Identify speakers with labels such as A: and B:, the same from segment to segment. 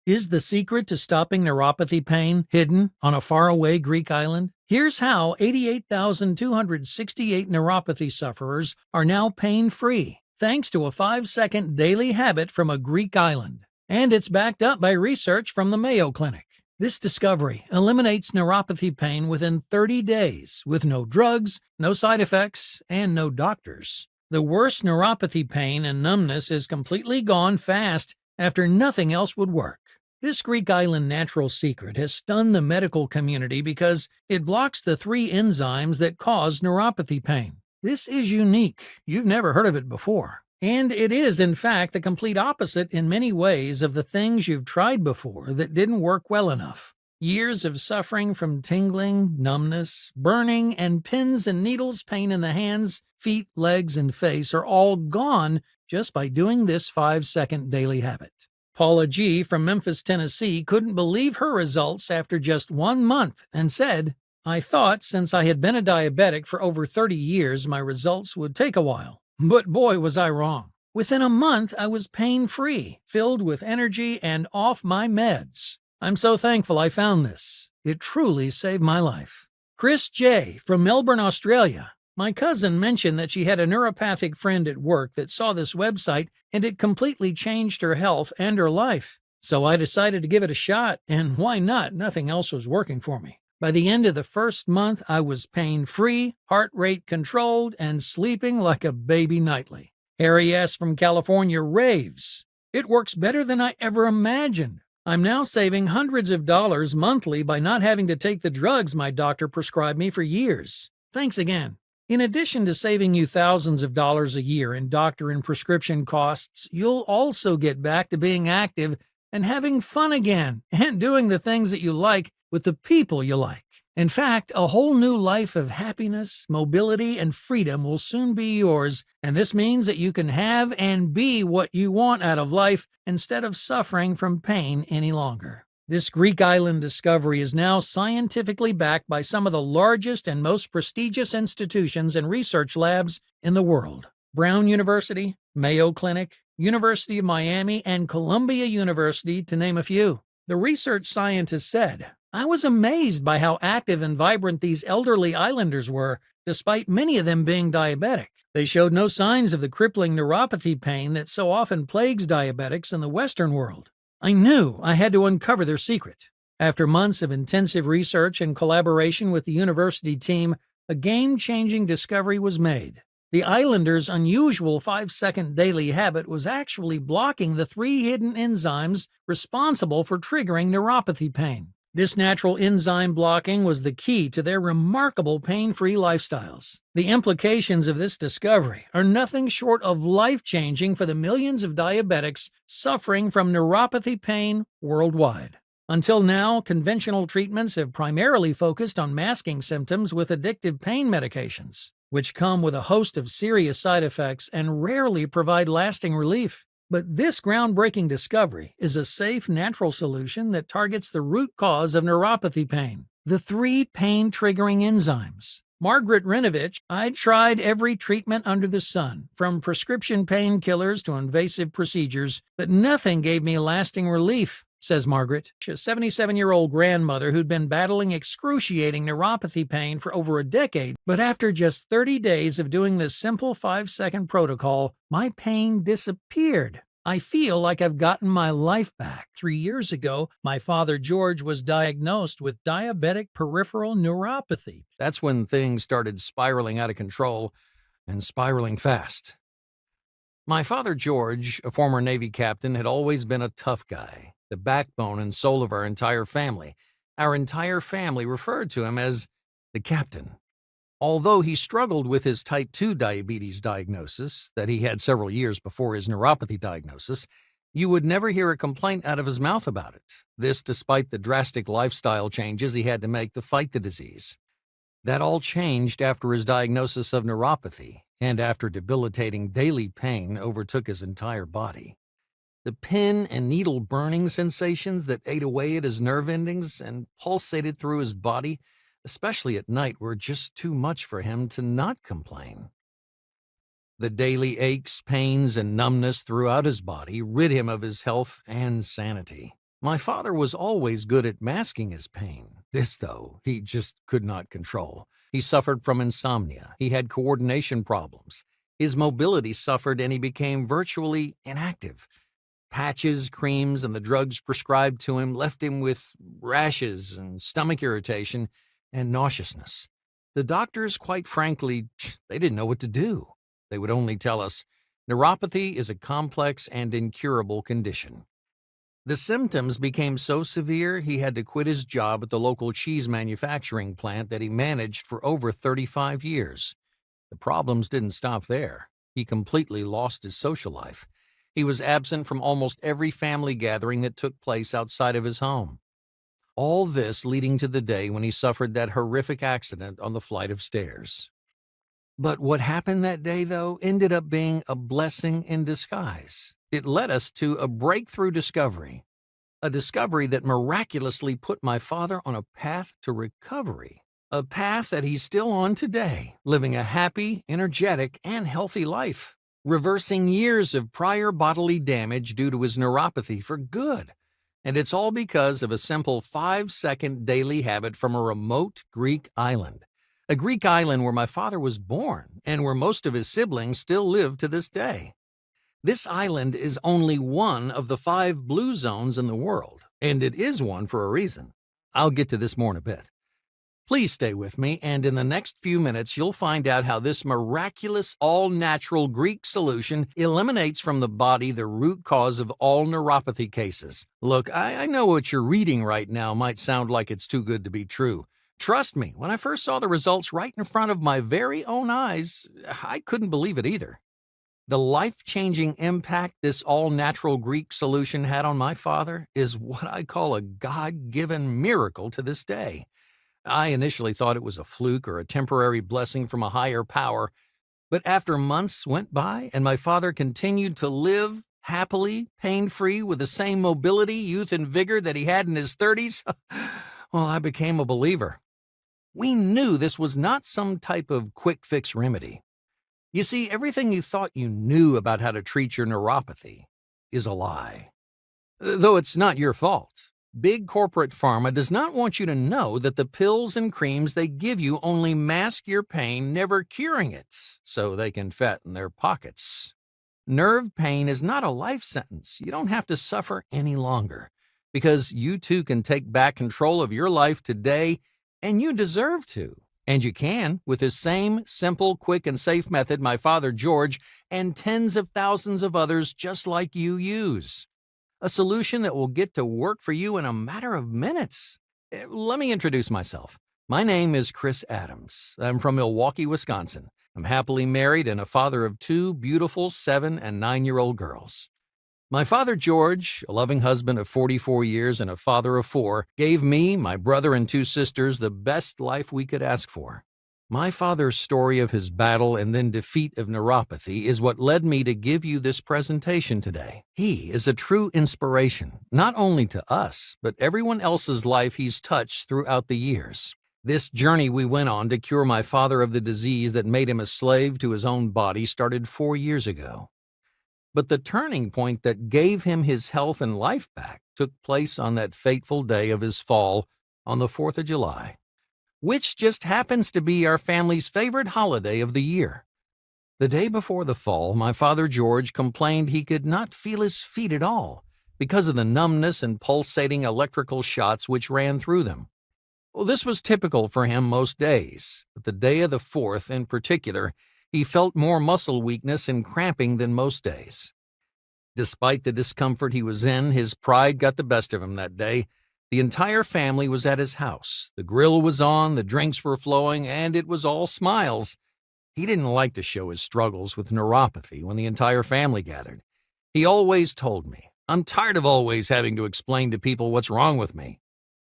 A: Is the secret to stopping neuropathy pain hidden on a faraway Greek island? Here's how 88,268 neuropathy sufferers are now pain-free, thanks to a 5-second daily habit from a Greek island. And it's backed up by research from the Mayo Clinic. This discovery eliminates neuropathy pain within 30 days with no drugs, no side effects, and no doctors. The worst neuropathy pain and numbness is completely gone fast after nothing else would work. This Greek island natural secret has stunned the medical community because it blocks the 3 enzymes that cause neuropathy pain. This is unique. You've never heard of it before. And it is, in fact, the complete opposite in many ways of the things you've tried before that didn't work well enough. Years of suffering from tingling, numbness, burning, and pins and needles pain in the hands, feet, legs, and face are all gone just by doing this 5-second daily habit. Paula G. from Memphis, Tennessee couldn't believe her results after just 1 month and said, "I thought since I had been a diabetic for over 30 years, my results would take a while. But boy, was I wrong. Within a month, I was pain-free, filled with energy, and off my meds. I'm so thankful I found this. It truly saved my life." Chris J. from Melbourne, Australia. My cousin mentioned that she had a neuropathic friend at work that saw this website and it completely changed her health and her life. So I decided to give it a shot, and why not? Nothing else was working for me. By the end of the first month, I was pain-free, heart rate controlled, and sleeping like a baby nightly. Harry S. from California raves. "It works better than I ever imagined. I'm now saving hundreds of dollars monthly by not having to take the drugs my doctor prescribed me for years. Thanks again." In addition to saving you thousands of dollars a year in doctor and prescription costs, you'll also get back to being active and having fun again and doing the things that you like with the people you like. In fact, a whole new life of happiness, mobility, and freedom will soon be yours, and this means that you can have and be what you want out of life instead of suffering from pain any longer. This Greek island discovery is now scientifically backed by some of the largest and most prestigious institutions and research labs in the world. Brown University, Mayo Clinic, University of Miami, and Columbia University, to name a few. The research scientists said, "I was amazed by how active and vibrant these elderly islanders were, despite many of them being diabetic. They showed no signs of the crippling neuropathy pain that so often plagues diabetics in the Western world. I knew I had to uncover their secret." After months of intensive research and collaboration with the university team, a game-changing discovery was made. The islanders' unusual 5-second daily habit was actually blocking the 3 hidden enzymes responsible for triggering neuropathy pain. This natural enzyme blocking was the key to their remarkable pain-free lifestyles. The implications of this discovery are nothing short of life-changing for the millions of diabetics suffering from neuropathy pain worldwide. Until now, conventional treatments have primarily focused on masking symptoms with addictive pain medications, which come with a host of serious side effects and rarely provide lasting relief. But this groundbreaking discovery is a safe, natural solution that targets the root cause of neuropathy pain, the 3 pain-triggering enzymes. Margaret Rinovich, "I tried every treatment under the sun, from prescription painkillers to invasive procedures, but nothing gave me lasting relief," says Margaret, a 77-year-old grandmother who'd been battling excruciating neuropathy pain for over a decade. "But after just 30 days of doing this simple 5-second protocol, my pain disappeared. I feel like I've gotten my life back." 3 years ago, my father George was diagnosed with diabetic peripheral neuropathy. That's when things started spiraling out of control, and spiraling fast. My father George, a former Navy captain, had always been a tough guy, the backbone and soul of our entire family. Our entire family referred to him as the captain. Although he struggled with his type 2 diabetes diagnosis that he had several years before his neuropathy diagnosis, you would never hear a complaint out of his mouth about it. This despite the drastic lifestyle changes he had to make to fight the disease. That all changed after his diagnosis of neuropathy and after debilitating daily pain overtook his entire body. The pin and needle burning sensations that ate away at his nerve endings and pulsated through his body, especially at night, were just too much for him to not complain. The daily aches, pains, and numbness throughout his body rid him of his health and sanity. My father was always good at masking his pain. This, though, he just could not control. He suffered from insomnia. He had coordination problems. His mobility suffered and he became virtually inactive. Patches, creams, and the drugs prescribed to him left him with rashes and stomach irritation and nauseousness. The doctors, quite frankly, they didn't know what to do. They would only tell us, neuropathy is a complex and incurable condition. The symptoms became so severe he had to quit his job at the local cheese manufacturing plant that he managed for over 35 years. The problems didn't stop there. He completely lost his social life. He was absent from almost every family gathering that took place outside of his home. All this leading to the day when he suffered that horrific accident on the flight of stairs. But what happened that day, though, ended up being a blessing in disguise. It led us to a breakthrough discovery, a discovery that miraculously put my father on a path to recovery, a path that he's still on today, living a happy, energetic, and healthy life, reversing years of prior bodily damage due to his neuropathy for good. And it's all because of a simple 5-second daily habit from a remote Greek island. A Greek island where my father was born and where most of his siblings still live to this day. This island is only one of the 5 blue zones in the world, and it is one for a reason. I'll get to this more in a bit. Please stay with me, and in the next few minutes, you'll find out how this miraculous, all-natural Greek solution eliminates from the body the root cause of all neuropathy cases. Look, I know what you're reading right now might sound like it's too good to be true. Trust me, when I first saw the results right in front of my very own eyes, I couldn't believe it either. The life-changing impact this all-natural Greek solution had on my father is what I call a God-given miracle to this day. I initially thought it was a fluke or a temporary blessing from a higher power, but after months went by and my father continued to live happily, pain-free, with the same mobility, youth, and vigor that he had in his 30s, well, I became a believer. We knew this was not some type of quick-fix remedy. You see, everything you thought you knew about how to treat your neuropathy is a lie. Though it's not your fault. Big corporate pharma does not want you to know that the pills and creams they give you only mask your pain, never curing it, so they can fatten their pockets. Nerve pain is not a life sentence. You don't have to suffer any longer, because you too can take back control of your life today, and you deserve to. And you can, with the same simple, quick, and safe method my father George and tens of thousands of others just like you use. A solution that will get to work for you in a matter of minutes. Let me introduce myself. My name is Chris Adams. I'm from Milwaukee, Wisconsin. I'm happily married and a father of 2 beautiful 7- and 9-year-old girls. My father George, a loving husband of 44 years and a father of 4, gave me, my brother, and 2 sisters the best life we could ask for. My father's story of his battle and then defeat of neuropathy is what led me to give you this presentation today. He is a true inspiration, not only to us, but everyone else's life he's touched throughout the years. This journey we went on to cure my father of the disease that made him a slave to his own body started 4 years ago. But the turning point that gave him his health and life back took place on that fateful day of his fall on the 4th of July, which just happens to be our family's favorite holiday of the year. The day before the fall, my father George complained he could not feel his feet at all because of the numbness and pulsating electrical shots which ran through them. Well, this was typical for him most days, but the day of the 4th in particular, he felt more muscle weakness and cramping than most days. Despite the discomfort he was in, his pride got the best of him that day. The entire family was at his house. The grill was on, the drinks were flowing, and it was all smiles. He didn't like to show his struggles with neuropathy when the entire family gathered. He always told me, "I'm tired of always having to explain to people what's wrong with me."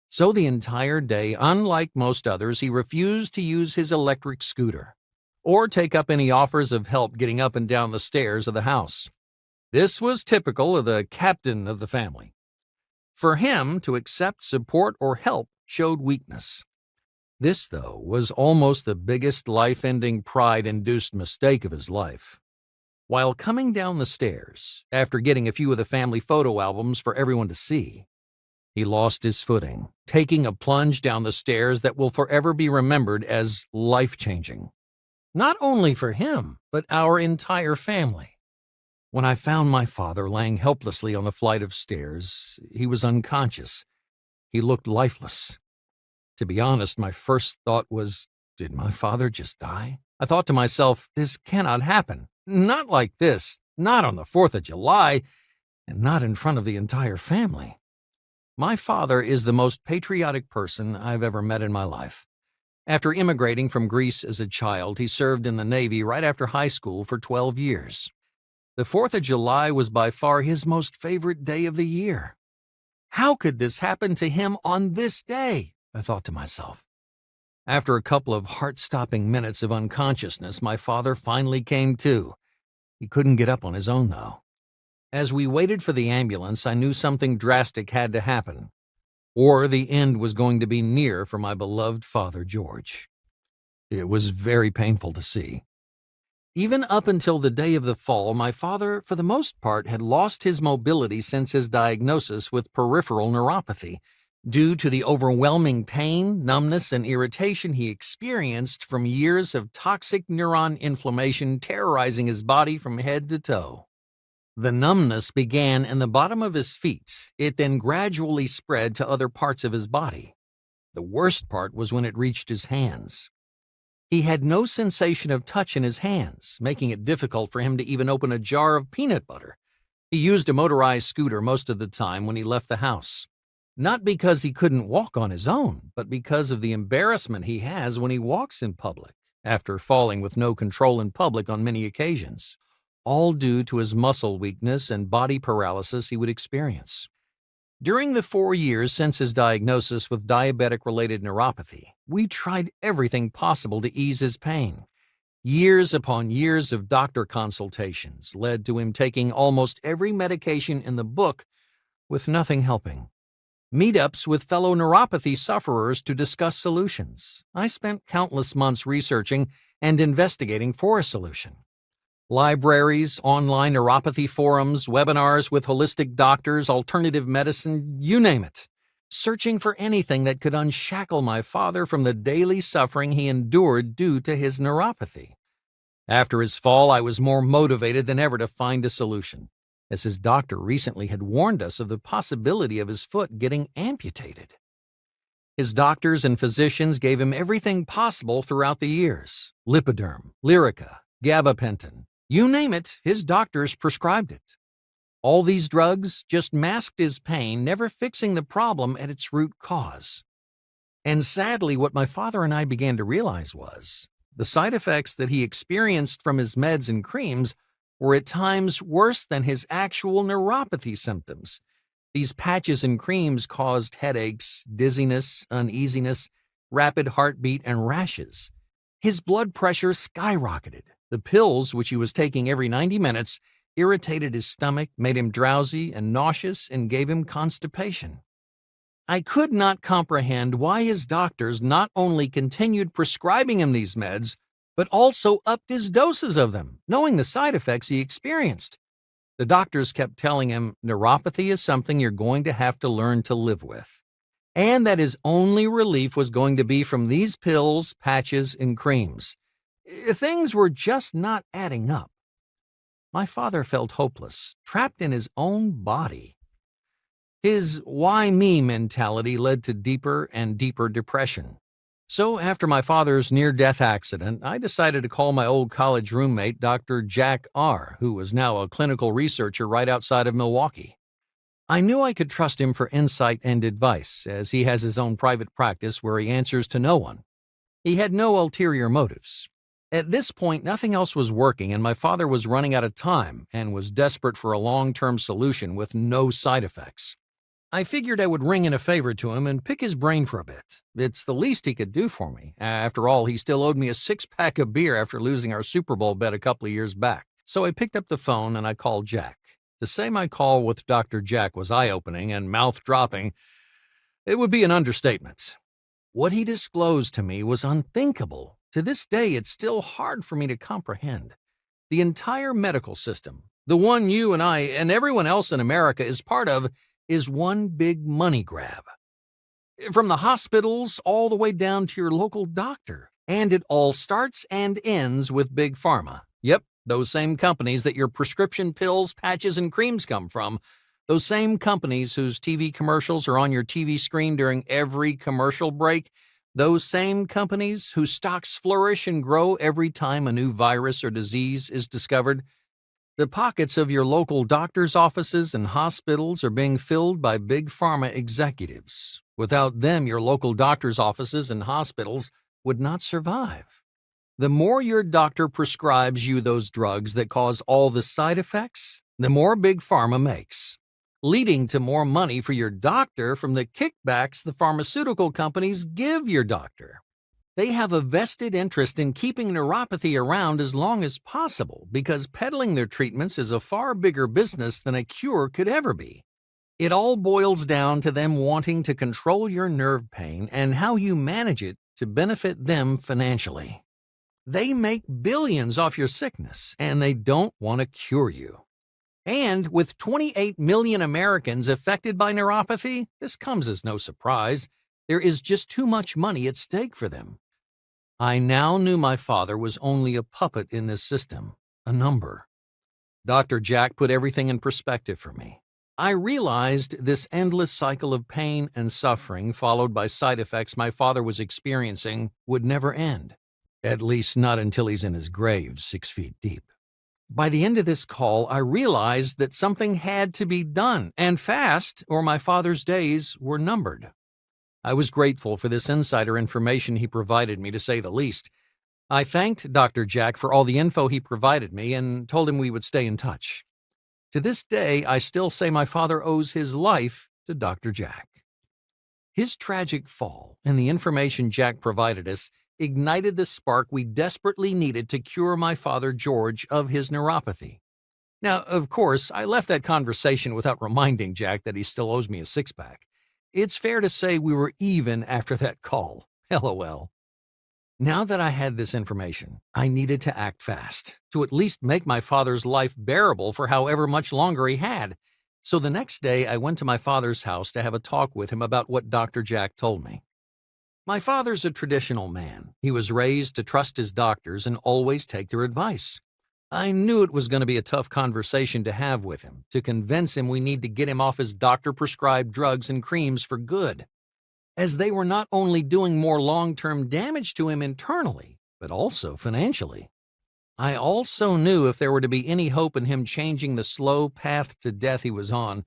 A: So the entire day, unlike most others, he refused to use his electric scooter or take up any offers of help getting up and down the stairs of the house. This was typical of the captain of the family. For him to accept support or help showed weakness. This, though, was almost the biggest life-ending pride-induced mistake of his life. While coming down the stairs, after getting a few of the family photo albums for everyone to see, He lost his footing, taking a plunge down the stairs that will forever be remembered as life-changing. Not only for him, but our entire family. When I found my father laying helplessly on the flight of stairs, he was unconscious. He looked lifeless. To be honest, my first thought was, did my father just die? I thought to myself, this cannot happen. Not like this, not on the 4th of July, and not in front of the entire family. My father is the most patriotic person I've ever met in my life. After immigrating from Greece as a child, he served in the Navy right after high school for 12 years. The 4th of July was by far his most favorite day of the year. How could this happen to him on this day? I thought to myself. After a couple of heart-stopping minutes of unconsciousness, my father finally came to. He couldn't get up on his own, though. As we waited for the ambulance, I knew something drastic had to happen, or the end was going to be near for my beloved father, George. It was very painful to see. Even up until the day of the fall, my father, for the most part, had lost his mobility since his diagnosis with peripheral neuropathy, due to the overwhelming pain, numbness, and irritation he experienced from years of toxic neuron inflammation terrorizing his body from head to toe. The numbness began in the bottom of his feet. It then gradually spread to other parts of his body. The worst part was when it reached his hands. He had no sensation of touch in his hands, making it difficult for him to even open a jar of peanut butter. He used a motorized scooter most of the time when he left the house. Not because he couldn't walk on his own, but because of the embarrassment he has when he walks in public, after falling with no control in public on many occasions, all due to his muscle weakness and body paralysis he would experience. During the 4 years since his diagnosis with diabetic-related neuropathy, we tried everything possible to ease his pain. Years upon years of doctor consultations led to him taking almost every medication in the book, with nothing helping. Meetups with fellow neuropathy sufferers to discuss solutions. I spent countless months researching and investigating for a solution. Libraries, online neuropathy forums, webinars with holistic doctors, alternative medicine, you name it. Searching for anything that could unshackle my father from the daily suffering he endured due to his neuropathy. After his fall, I was more motivated than ever to find a solution, as his doctor recently had warned us of the possibility of his foot getting amputated. His doctors and physicians gave him everything possible throughout the years: Lipiderm, Lyrica, gabapentin. You name it, his doctors prescribed it. All these drugs just masked his pain, never fixing the problem at its root cause. And sadly, what my father and I began to realize was the side effects that he experienced from his meds and creams were at times worse than his actual neuropathy symptoms. These patches and creams caused headaches, dizziness, uneasiness, rapid heartbeat, and rashes. His blood pressure skyrocketed. The pills, which he was taking every 90 minutes, irritated his stomach, made him drowsy and nauseous, and gave him constipation. I could not comprehend why his doctors not only continued prescribing him these meds, but also upped his doses of them, knowing the side effects he experienced. The doctors kept telling him neuropathy is something you're going to have to learn to live with, and that his only relief was going to be from these pills, patches, and creams. Things were just not adding up. My father felt hopeless, trapped in his own body. His why me mentality led to deeper and deeper depression. So after my father's near-death accident, I decided to call my old college roommate, Dr. Jack R., who was now a clinical researcher right outside of Milwaukee. I knew I could trust him for insight and advice, as he has his own private practice where he answers to no one. He had no ulterior motives. At this point, nothing else was working, and my father was running out of time and was desperate for a long-term solution with no side effects. I figured I would ring in a favor to him and pick his brain for a bit. It's the least he could do for me. After all, he still owed me a 6-pack of beer after losing our Super Bowl bet a couple of years back. So I picked up the phone and I called Jack. To say my call with Dr. Jack was eye-opening and mouth-dropping, it would be an understatement. What he disclosed to me was unthinkable. To this day, it's still hard for me to comprehend. The entire medical system, the one you and I and everyone else in America is part of, is one big money grab. From the hospitals all the way down to your local doctor. And it all starts and ends with Big Pharma. Yep, those same companies that your prescription pills, patches, and creams come from. Those same companies whose TV commercials are on your TV screen during every commercial break. Those same companies whose stocks flourish and grow every time a new virus or disease is discovered. The pockets of your local doctor's offices and hospitals are being filled by Big Pharma executives. Without them, your local doctor's offices and hospitals would not survive. The more your doctor prescribes you those drugs that cause all the side effects, the more Big Pharma makes, leading to more money for your doctor from the kickbacks the pharmaceutical companies give your doctor. They have a vested interest in keeping neuropathy around as long as possible because peddling their treatments is a far bigger business than a cure could ever be. It all boils down to them wanting to control your nerve pain and how you manage it to benefit them financially. They make billions off your sickness, and they don't want to cure you. And with 28 million Americans affected by neuropathy, this comes as no surprise. There is just too much money at stake for them. I now knew my father was only a puppet in this system, a number. Dr. Jack put everything in perspective for me. I realized this endless cycle of pain and suffering, followed by side effects my father was experiencing, would never end. At least not until he's in his grave 6 feet deep. By the end of this call, I realized that something had to be done, and fast, or my father's days were numbered. I was grateful for this insider information he provided me, to say the least. I thanked Dr. Jack for all the info he provided me and told him we would stay in touch. To this day, I still say my father owes his life to Dr. Jack. His tragic fall and the information Jack provided us ignited the spark we desperately needed to cure my father George of his neuropathy. Now, of course, I left that conversation without reminding Jack that he still owes me a six-pack. It's fair to say we were even after that call. LOL. Now that I had this information, I needed to act fast, to at least make my father's life bearable for however much longer he had. So the next day, I went to my father's house to have a talk with him about what Dr. Jack told me. My father's a traditional man. He was raised to trust his doctors and always take their advice. I knew it was going to be a tough conversation to have with him, to convince him we need to get him off his doctor-prescribed drugs and creams for good, as they were not only doing more long-term damage to him internally, but also financially. I also knew if there were to be any hope in him changing the slow path to death he was on,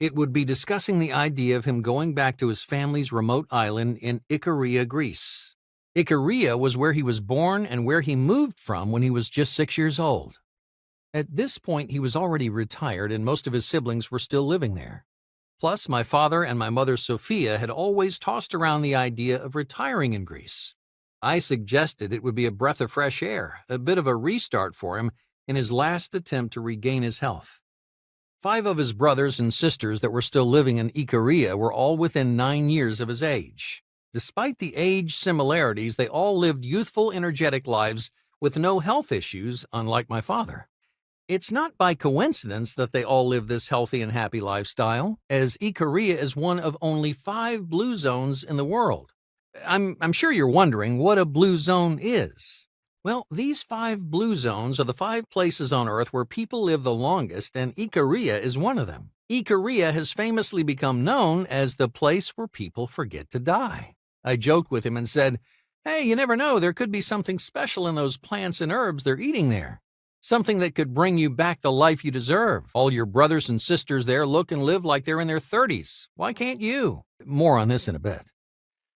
A: it would be discussing the idea of him going back to his family's remote island in Ikaria, Greece. Ikaria was where he was born and where he moved from when he was just 6 years old. At this point, he was already retired and most of his siblings were still living there. Plus, my father and my mother Sophia had always tossed around the idea of retiring in Greece. I suggested it would be a breath of fresh air, a bit of a restart for him in his last attempt to regain his health. 5 of his brothers and sisters that were still living in Ikaria were all within 9 years of his age. Despite the age similarities, they all lived youthful, energetic lives with no health issues, unlike my father. It's not by coincidence that they all live this healthy and happy lifestyle, as Ikaria is one of only 5 blue zones in the world. I'm sure you're wondering what a blue zone is. Well, these 5 blue zones are the 5 places on Earth where people live the longest, and Ikaria is one of them. Ikaria has famously become known as the place where people forget to die. I joked with him and said, "Hey, you never know, there could be something special in those plants and herbs they're eating there. Something that could bring you back the life you deserve. All your brothers and sisters there look and live like they're in their 30s. Why can't you?" More on this in a bit.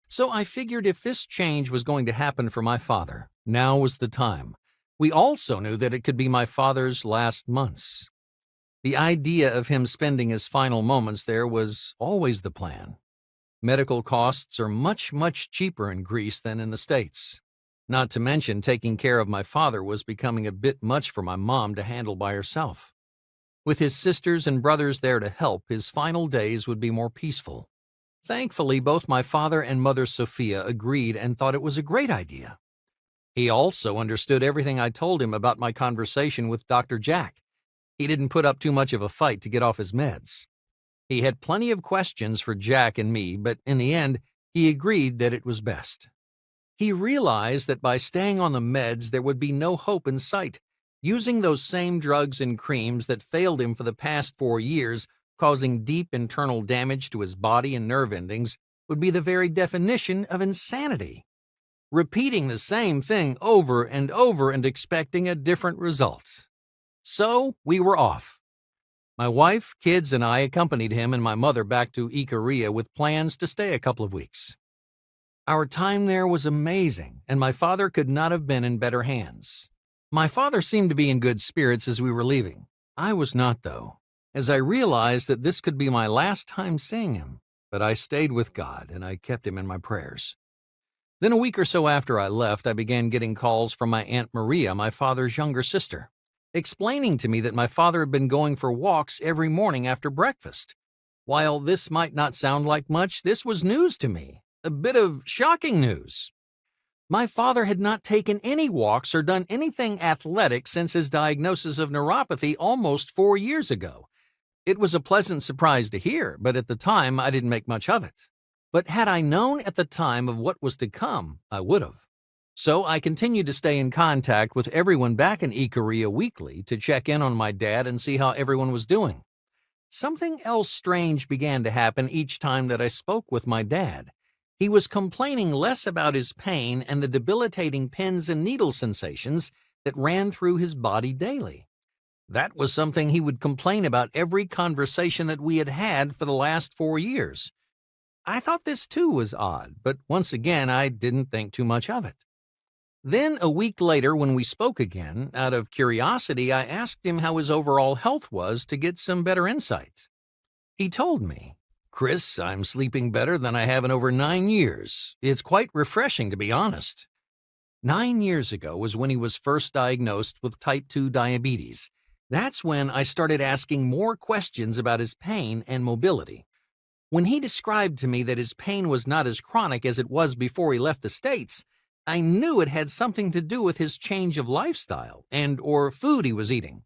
A: So I figured if this change was going to happen for my father, now was the time. We also knew that it could be my father's last months. The idea of him spending his final moments there was always the plan. Medical costs are much, much cheaper in Greece than in the States. Not to mention, taking care of my father was becoming a bit much for my mom to handle by herself. With his sisters and brothers there to help, his final days would be more peaceful. Thankfully, both my father and mother Sophia agreed and thought it was a great idea. He also understood everything I told him about my conversation with Dr. Jack. He didn't put up too much of a fight to get off his meds. He had plenty of questions for Jack and me, but in the end, he agreed that it was best. He realized that by staying on the meds, there would be no hope in sight. Using those same drugs and creams that failed him for the past 4 years, causing deep internal damage to his body and nerve endings, would be the very definition of insanity. Repeating the same thing over and over and expecting a different result. So we were off. My wife, kids, and I accompanied him and my mother back to Ikaria with plans to stay a couple of weeks. Our time there was amazing, and my father could not have been in better hands. My father seemed to be in good spirits as we were leaving. I was not, though, as I realized that this could be my last time seeing him, but I stayed with God and I kept him in my prayers. Then a week or so after I left, I began getting calls from my Aunt Maria, my father's younger sister, explaining to me that my father had been going for walks every morning after breakfast. While this might not sound like much, this was news to me, a bit of shocking news. My father had not taken any walks or done anything athletic since his diagnosis of neuropathy almost 4 years ago. It was a pleasant surprise to hear, but at the time I didn't make much of it. But had I known at the time of what was to come, I would have. So I continued to stay in contact with everyone back in Ikaria weekly to check in on my dad and see how everyone was doing. Something else strange began to happen each time that I spoke with my dad. He was complaining less about his pain and the debilitating pins and needle sensations that ran through his body daily. That was something he would complain about every conversation that we had had for the last 4 years. I thought this too was odd, but once again I didn't think too much of it. Then a week later when we spoke again, out of curiosity I asked him how his overall health was to get some better insight. He told me, "Chris, I'm sleeping better than I have in over 9 years. It's quite refreshing, to be honest." 9 years ago was when he was first diagnosed with type 2 diabetes. That's when I started asking more questions about his pain and mobility. When he described to me that his pain was not as chronic as it was before he left the States, I knew it had something to do with his change of lifestyle and/or food he was eating.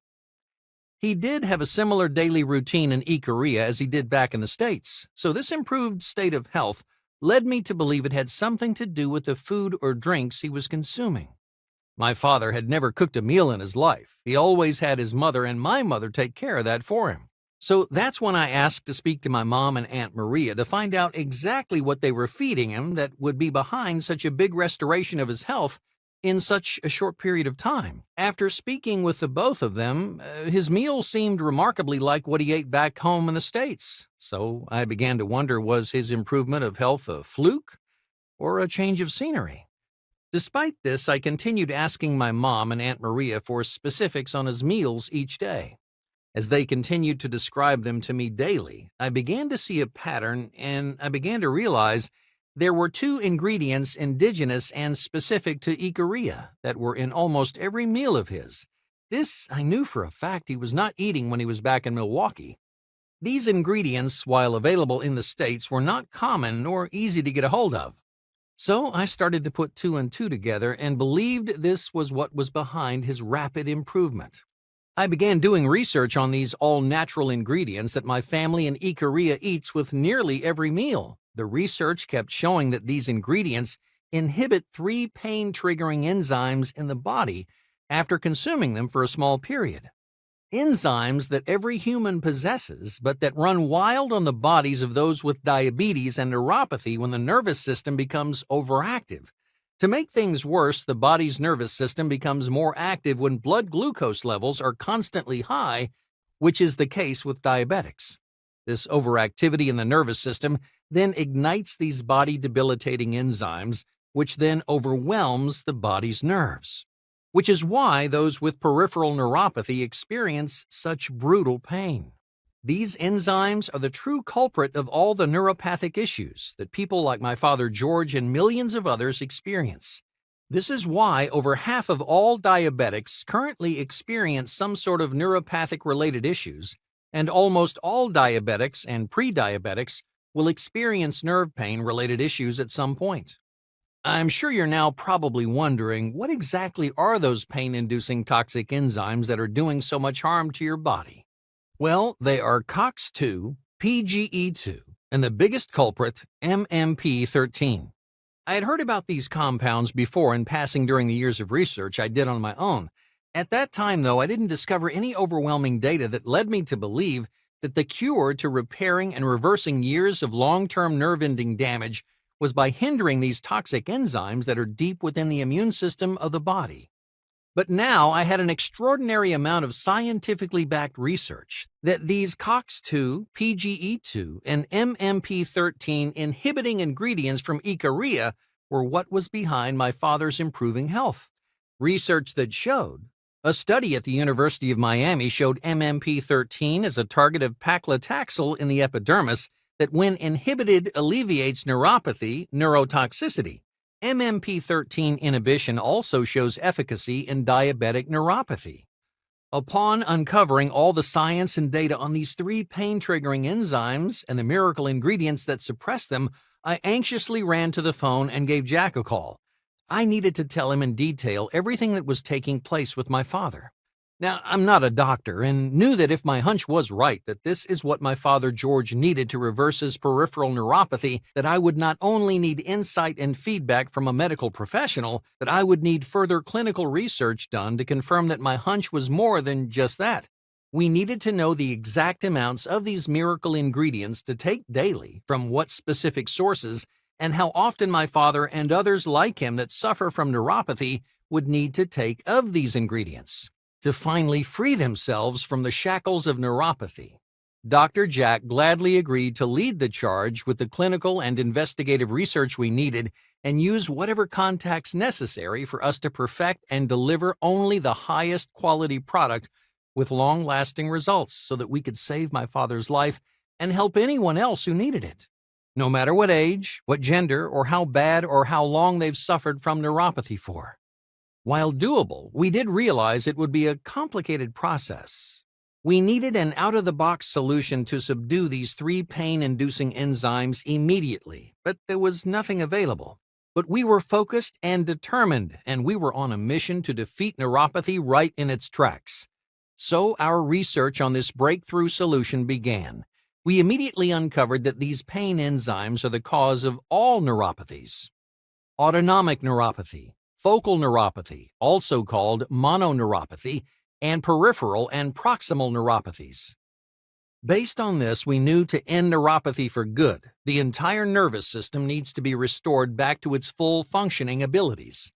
A: He did have a similar daily routine in Ikaria as he did back in the States, so this improved state of health led me to believe it had something to do with the food or drinks he was consuming. My father had never cooked a meal in his life. He always had his mother and my mother take care of that for him. So that's when I asked to speak to my mom and Aunt Maria to find out exactly what they were feeding him that would be behind such a big restoration of his health in such a short period of time. After speaking with the both of them, his meal seemed remarkably like what he ate back home in the States. So I began to wonder, was his improvement of health a fluke or a change of scenery? Despite this, I continued asking my mom and Aunt Maria for specifics on his meals each day. As they continued to describe them to me daily, I began to see a pattern and I began to realize there were 2 ingredients indigenous and specific to Ikaria that were in almost every meal of his. This I knew for a fact he was not eating when he was back in Milwaukee. These ingredients, while available in the States, were not common nor easy to get a hold of. So I started to put 2 and 2 together and believed this was what was behind his rapid improvement. I began doing research on these all-natural ingredients that my family in Ikaria eats with nearly every meal. The research kept showing that these ingredients inhibit 3 pain-triggering enzymes in the body after consuming them for a small period. Enzymes that every human possesses, but that run wild on the bodies of those with diabetes and neuropathy when the nervous system becomes overactive. To make things worse, the body's nervous system becomes more active when blood glucose levels are constantly high, which is the case with diabetics. This overactivity in the nervous system then ignites these body-debilitating enzymes, which then overwhelms the body's nerves. Which is why those with peripheral neuropathy experience such brutal pain. These enzymes are the true culprit of all the neuropathic issues that people like my father George and millions of others experience. This is why over half of all diabetics currently experience some sort of neuropathic-related issues, and almost all diabetics and pre-diabetics will experience nerve pain-related issues at some point. I'm sure you're now probably wondering, what exactly are those pain-inducing toxic enzymes that are doing so much harm to your body? Well, they are COX-2, PGE2, and the biggest culprit, MMP13. I had heard about these compounds before in passing during the years of research I did on my own. At that time, though, I didn't discover any overwhelming data that led me to believe that the cure to repairing and reversing years of long-term nerve-ending damage was by hindering these toxic enzymes that are deep within the immune system of the body. But now I had an extraordinary amount of scientifically backed research that these COX-2, PGE2, and MMP13 inhibiting ingredients from Ikaria were what was behind my father's improving health. Research that showed a study at the University of Miami showed MMP13 as a target of paclitaxel in the epidermis that, when inhibited, alleviates neuropathy, neurotoxicity. MMP13 inhibition also shows efficacy in diabetic neuropathy. Upon uncovering all the science and data on these three pain-triggering enzymes and the miracle ingredients that suppress them, I anxiously ran to the phone and gave Jack a call. I needed to tell him in detail everything that was taking place with my father. Now, I'm not a doctor and knew that if my hunch was right, that this is what my father George needed to reverse his peripheral neuropathy, that I would not only need insight and feedback from a medical professional, but I would need further clinical research done to confirm that my hunch was more than just that. We needed to know the exact amounts of these miracle ingredients to take daily, from what specific sources, and how often my father and others like him that suffer from neuropathy would need to take of these ingredients to finally free themselves from the shackles of neuropathy. Dr. Jack gladly agreed to lead the charge with the clinical and investigative research we needed and use whatever contacts necessary for us to perfect and deliver only the highest quality product with long-lasting results so that we could save my father's life and help anyone else who needed it, no matter what age, what gender, or how bad or how long they've suffered from neuropathy for. While doable, we did realize it would be a complicated process. We needed an out-of-the-box solution to subdue these three pain-inducing enzymes immediately, but there was nothing available. But we were focused and determined, and we were on a mission to defeat neuropathy right in its tracks. So our research on this breakthrough solution began. We immediately uncovered that these pain enzymes are the cause of all neuropathies. Autonomic neuropathy, focal neuropathy, also called mononeuropathy, and peripheral and proximal neuropathies. Based on this, we knew to end neuropathy for good, the entire nervous system needs to be restored back to its full functioning abilities.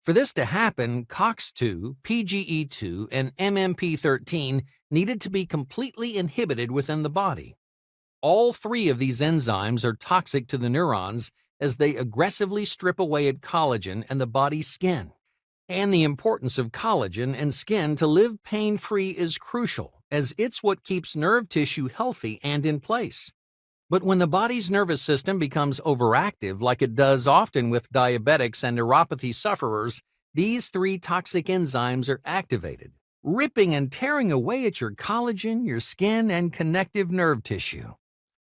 A: For this to happen, COX-2, PGE2, and MMP13 needed to be completely inhibited within the body. All three of these enzymes are toxic to the neurons as they aggressively strip away at collagen and the body's skin. And the importance of collagen and skin to live pain-free is crucial, as it's what keeps nerve tissue healthy and in place. But when the body's nervous system becomes overactive, like it does often with diabetics and neuropathy sufferers, these three toxic enzymes are activated, ripping and tearing away at your collagen, your skin, and connective nerve tissue,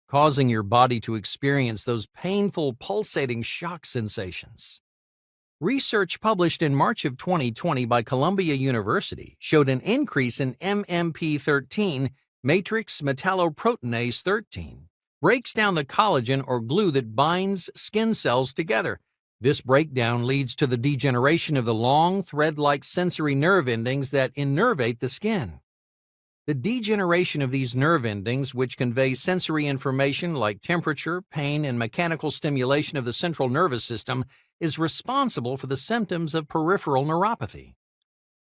A: causing your body to experience those painful, pulsating shock sensations. Research published in March of 2020 by Columbia University showed an increase in MMP13, matrix metalloproteinase 13, breaks down the collagen or glue that binds skin cells together. This breakdown leads to the degeneration of the long, thread-like sensory nerve endings that innervate the skin. The degeneration of these nerve endings, which convey sensory information like temperature, pain, and mechanical stimulation of the central nervous system, is responsible for the symptoms of peripheral neuropathy.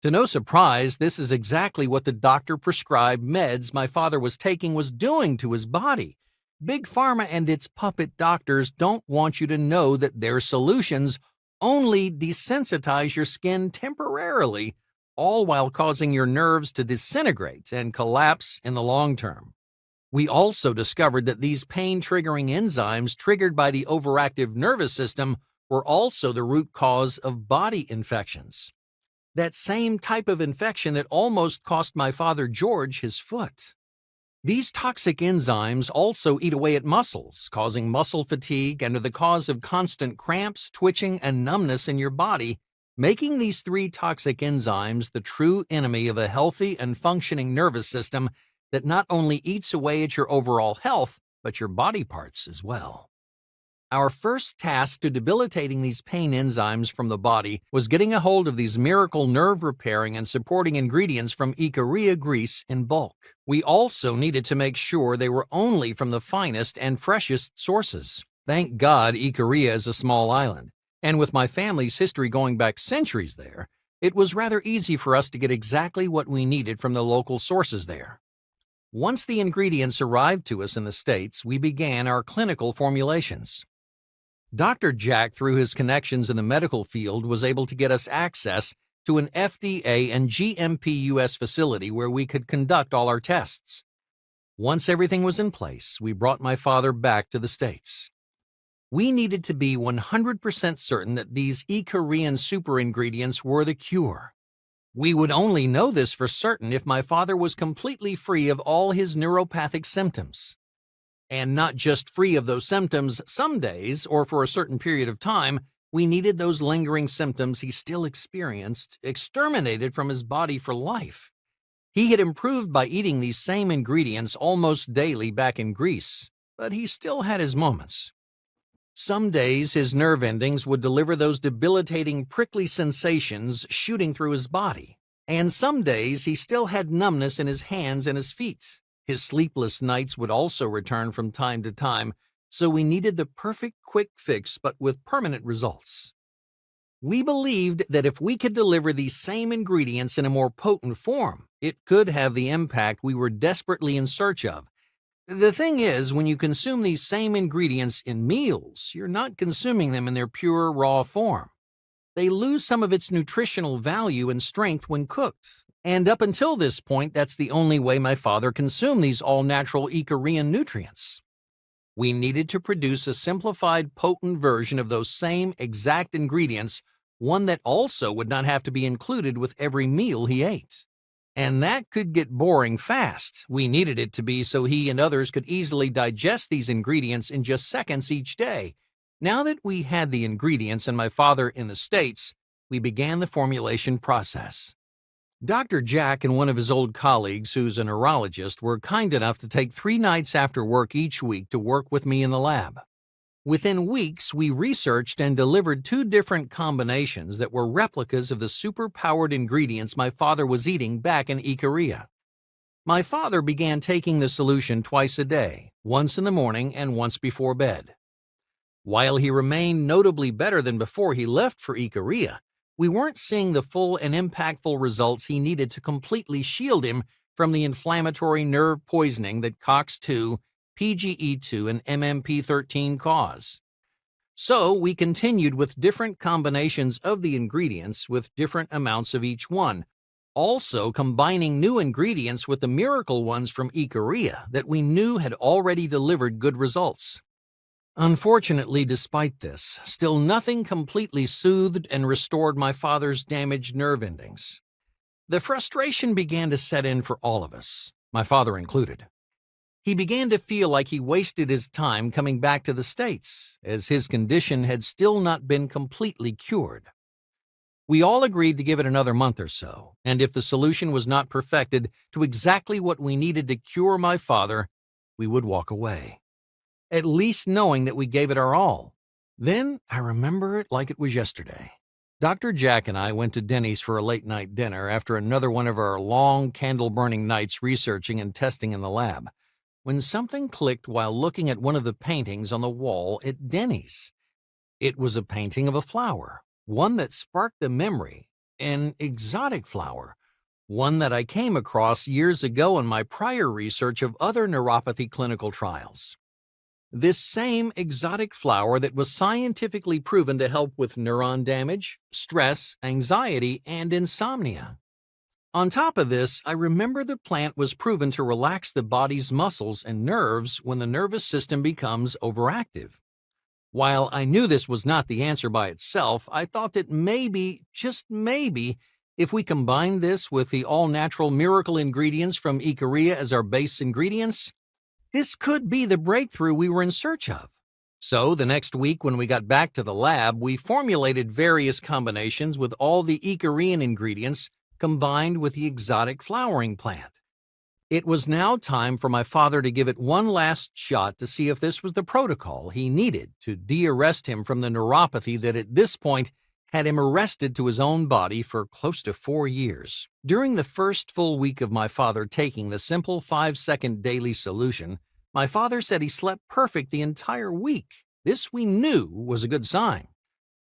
A: To no surprise, this is exactly what the doctor-prescribed meds my father was taking was doing to his body. Big Pharma and its puppet doctors don't want you to know that their solutions only desensitize your skin temporarily, all while causing your nerves to disintegrate and collapse in the long term. We also discovered that these pain-triggering enzymes triggered by the overactive nervous system were also the root cause of body infections. That same type of infection that almost cost my father George his foot. These toxic enzymes also eat away at muscles, causing muscle fatigue and are the cause of constant cramps, twitching, and numbness in your body, making these three toxic enzymes the true enemy of a healthy and functioning nervous system that not only eats away at your overall health, but your body parts as well. Our first task to debilitating these pain enzymes from the body was getting a hold of these miracle nerve repairing and supporting ingredients from Ikaria grease in bulk. We also needed to make sure they were only from the finest and freshest sources. Thank God Ikaria is a small island, and with my family's history going back centuries there, it was rather easy for us to get exactly what we needed from the local sources there. Once the ingredients arrived to us in the States, we began our clinical formulations. Dr. Jack, through his connections in the medical field, was able to get us access to an FDA and GMP US facility where we could conduct all our tests. Once everything was in place, we brought my father back to the States. We needed to be 100% certain that these Icarian super ingredients were the cure. We would only know this for certain if my father was completely free of all his neuropathic symptoms. And not just free of those symptoms some days or for a certain period of time, we needed those lingering symptoms he still experienced exterminated from his body for life. He had improved by eating these same ingredients almost daily back in Greece, but he still had his moments. Some days his nerve endings would deliver those debilitating prickly sensations shooting through his body, and some days he still had numbness in his hands and his feet. His sleepless nights would also return from time to time, so we needed the perfect quick fix but with permanent results. We believed that if we could deliver these same ingredients in a more potent form, it could have the impact we were desperately in search of. The thing is, when you consume these same ingredients in meals, you're not consuming them in their pure, raw form. They lose some of its nutritional value and strength when cooked. And up until this point, that's the only way my father consumed these all-natural Icarian nutrients. We needed to produce a simplified, potent version of those same exact ingredients, one that also would not have to be included with every meal he ate. And that could get boring fast. We needed it to be so he and others could easily digest these ingredients in just seconds each day. Now that we had the ingredients and my father in the States, we began the formulation process. Dr. Jack and one of his old colleagues, who's a neurologist, were kind enough to take 3 nights after work each week to work with me in the lab. Within weeks, we researched and delivered 2 different combinations that were replicas of the super-powered ingredients my father was eating back in Ikaria. My father began taking the solution twice a day, once in the morning and once before bed. While he remained notably better than before he left for Ikaria, we weren't seeing the full and impactful results he needed to completely shield him from the inflammatory nerve poisoning that COX-2, PGE2, and MMP13 cause. So we continued with different combinations of the ingredients with different amounts of each one, also combining new ingredients with the miracle ones from Ikaria that we knew had already delivered good results. Unfortunately, despite this, still nothing completely soothed and restored my father's damaged nerve endings. The frustration began to set in for all of us, my father included. He began to feel like he wasted his time coming back to the States, as his condition had still not been completely cured. We all agreed to give it another month or so, and if the solution was not perfected to exactly what we needed to cure my father, we would walk away, at least knowing that we gave it our all. Then I remember it like it was yesterday. Dr. Jack and I went to Denny's for a late-night dinner after another one of our long candle-burning nights researching and testing in the lab, when something clicked while looking at one of the paintings on the wall at Denny's. It was a painting of a flower, one that sparked the memory, an exotic flower, one that I came across years ago in my prior research of other neuropathy clinical trials. This same exotic flower that was scientifically proven to help with neuron damage, stress, anxiety, and insomnia. On top of this, I remember the plant was proven to relax the body's muscles and nerves when the nervous system becomes overactive. While I knew this was not the answer by itself, I thought that maybe, just maybe, if we combined this with the all-natural miracle ingredients from Ikaria as our base ingredients, this could be the breakthrough we were in search of. So the next week when we got back to the lab, we formulated various combinations with all the Icarian ingredients combined with the exotic flowering plant. It was now time for my father to give it one last shot to see if this was the protocol he needed to de-arrest him from the neuropathy that at this point had him arrested to his own body for close to 4 years. During the first full week of my father taking the simple 5-second daily solution, my father said he slept perfect the entire week. This we knew was a good sign.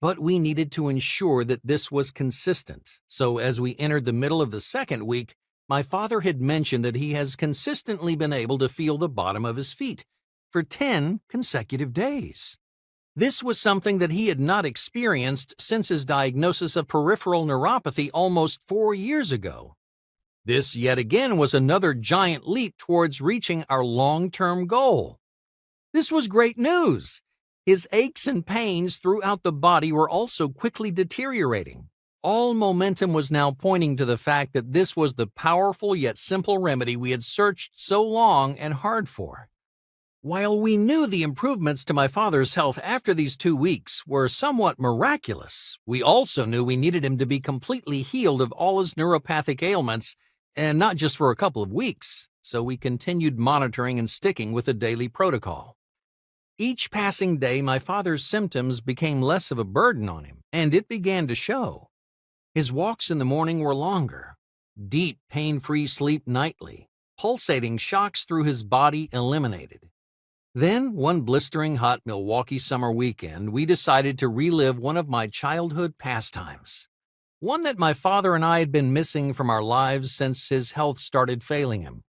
A: But we needed to ensure that this was consistent. So as we entered the middle of the second week, my father had mentioned that he has consistently been able to feel the bottom of his feet for 10 consecutive days. This was something that he had not experienced since his diagnosis of peripheral neuropathy almost 4 years ago. This yet again was another giant leap towards reaching our long-term goal. This was great news. His aches and pains throughout the body were also quickly deteriorating. All momentum was now pointing to the fact that this was the powerful yet simple remedy we had searched so long and hard for. While we knew the improvements to my father's health after these 2 weeks were somewhat miraculous, we also knew we needed him to be completely healed of all his neuropathic ailments, and not just for a couple of weeks, so we continued monitoring and sticking with the daily protocol. Each passing day, my father's symptoms became less of a burden on him, and it began to show. His walks in the morning were longer, deep, pain-free sleep nightly, pulsating shocks through his body eliminated. Then, one blistering hot Milwaukee summer weekend, we decided to relive one of my childhood pastimes. One that my father and I had been missing from our lives since his health started failing him.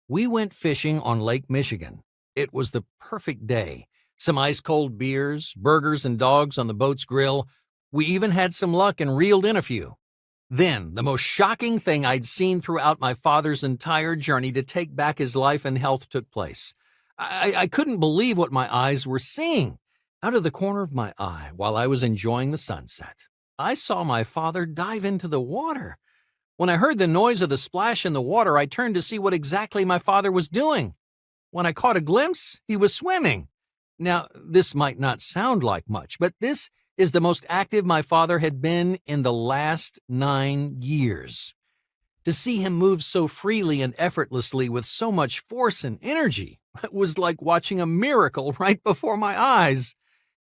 A: We went fishing on Lake Michigan. It was the perfect day. Some ice-cold beers, burgers and dogs on the boat's grill. We even had some luck and reeled in a few. Then, the most shocking thing I'd seen throughout my father's entire journey to take back his life and health took place. I couldn't believe what my eyes were seeing. Out of the corner of my eye, while I was enjoying the sunset, I saw my father dive into the water. When I heard the noise of the splash in the water, I turned to see what exactly my father was doing. When I caught a glimpse, he was swimming. Now, this might not sound like much, but this is the most active my father had been in the last 9 years. To see him move so freely and effortlessly with so much force and energy, it was like watching a miracle right before my eyes.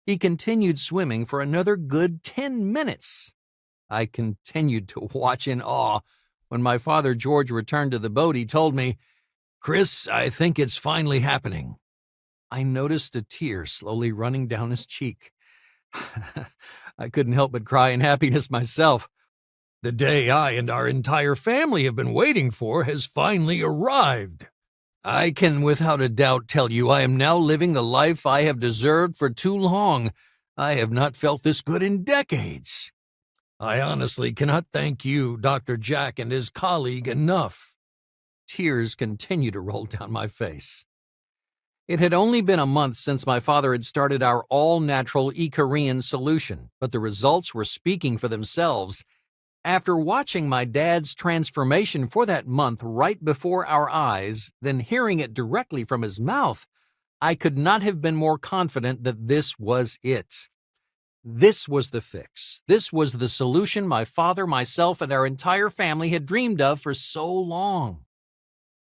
A: He continued swimming for another good 10 minutes. I continued to watch in awe. When my father George returned to the boat, he told me, "Chris, I think it's finally happening." I noticed a tear slowly running down his cheek. I couldn't help but cry in happiness myself. The day I and our entire family have been waiting for has finally arrived. I can without a doubt tell you I am now living the life I have deserved for too long. I have not felt this good in decades. I honestly cannot thank you, Dr. Jack, and his colleague enough. Tears continue to roll down my face. It had only been a month since my father had started our all-natural Icarian solution, but the results were speaking for themselves. After watching my dad's transformation for that month right before our eyes, then hearing it directly from his mouth, I could not have been more confident that this was it. This was the fix. This was the solution my father, myself, and our entire family had dreamed of for so long.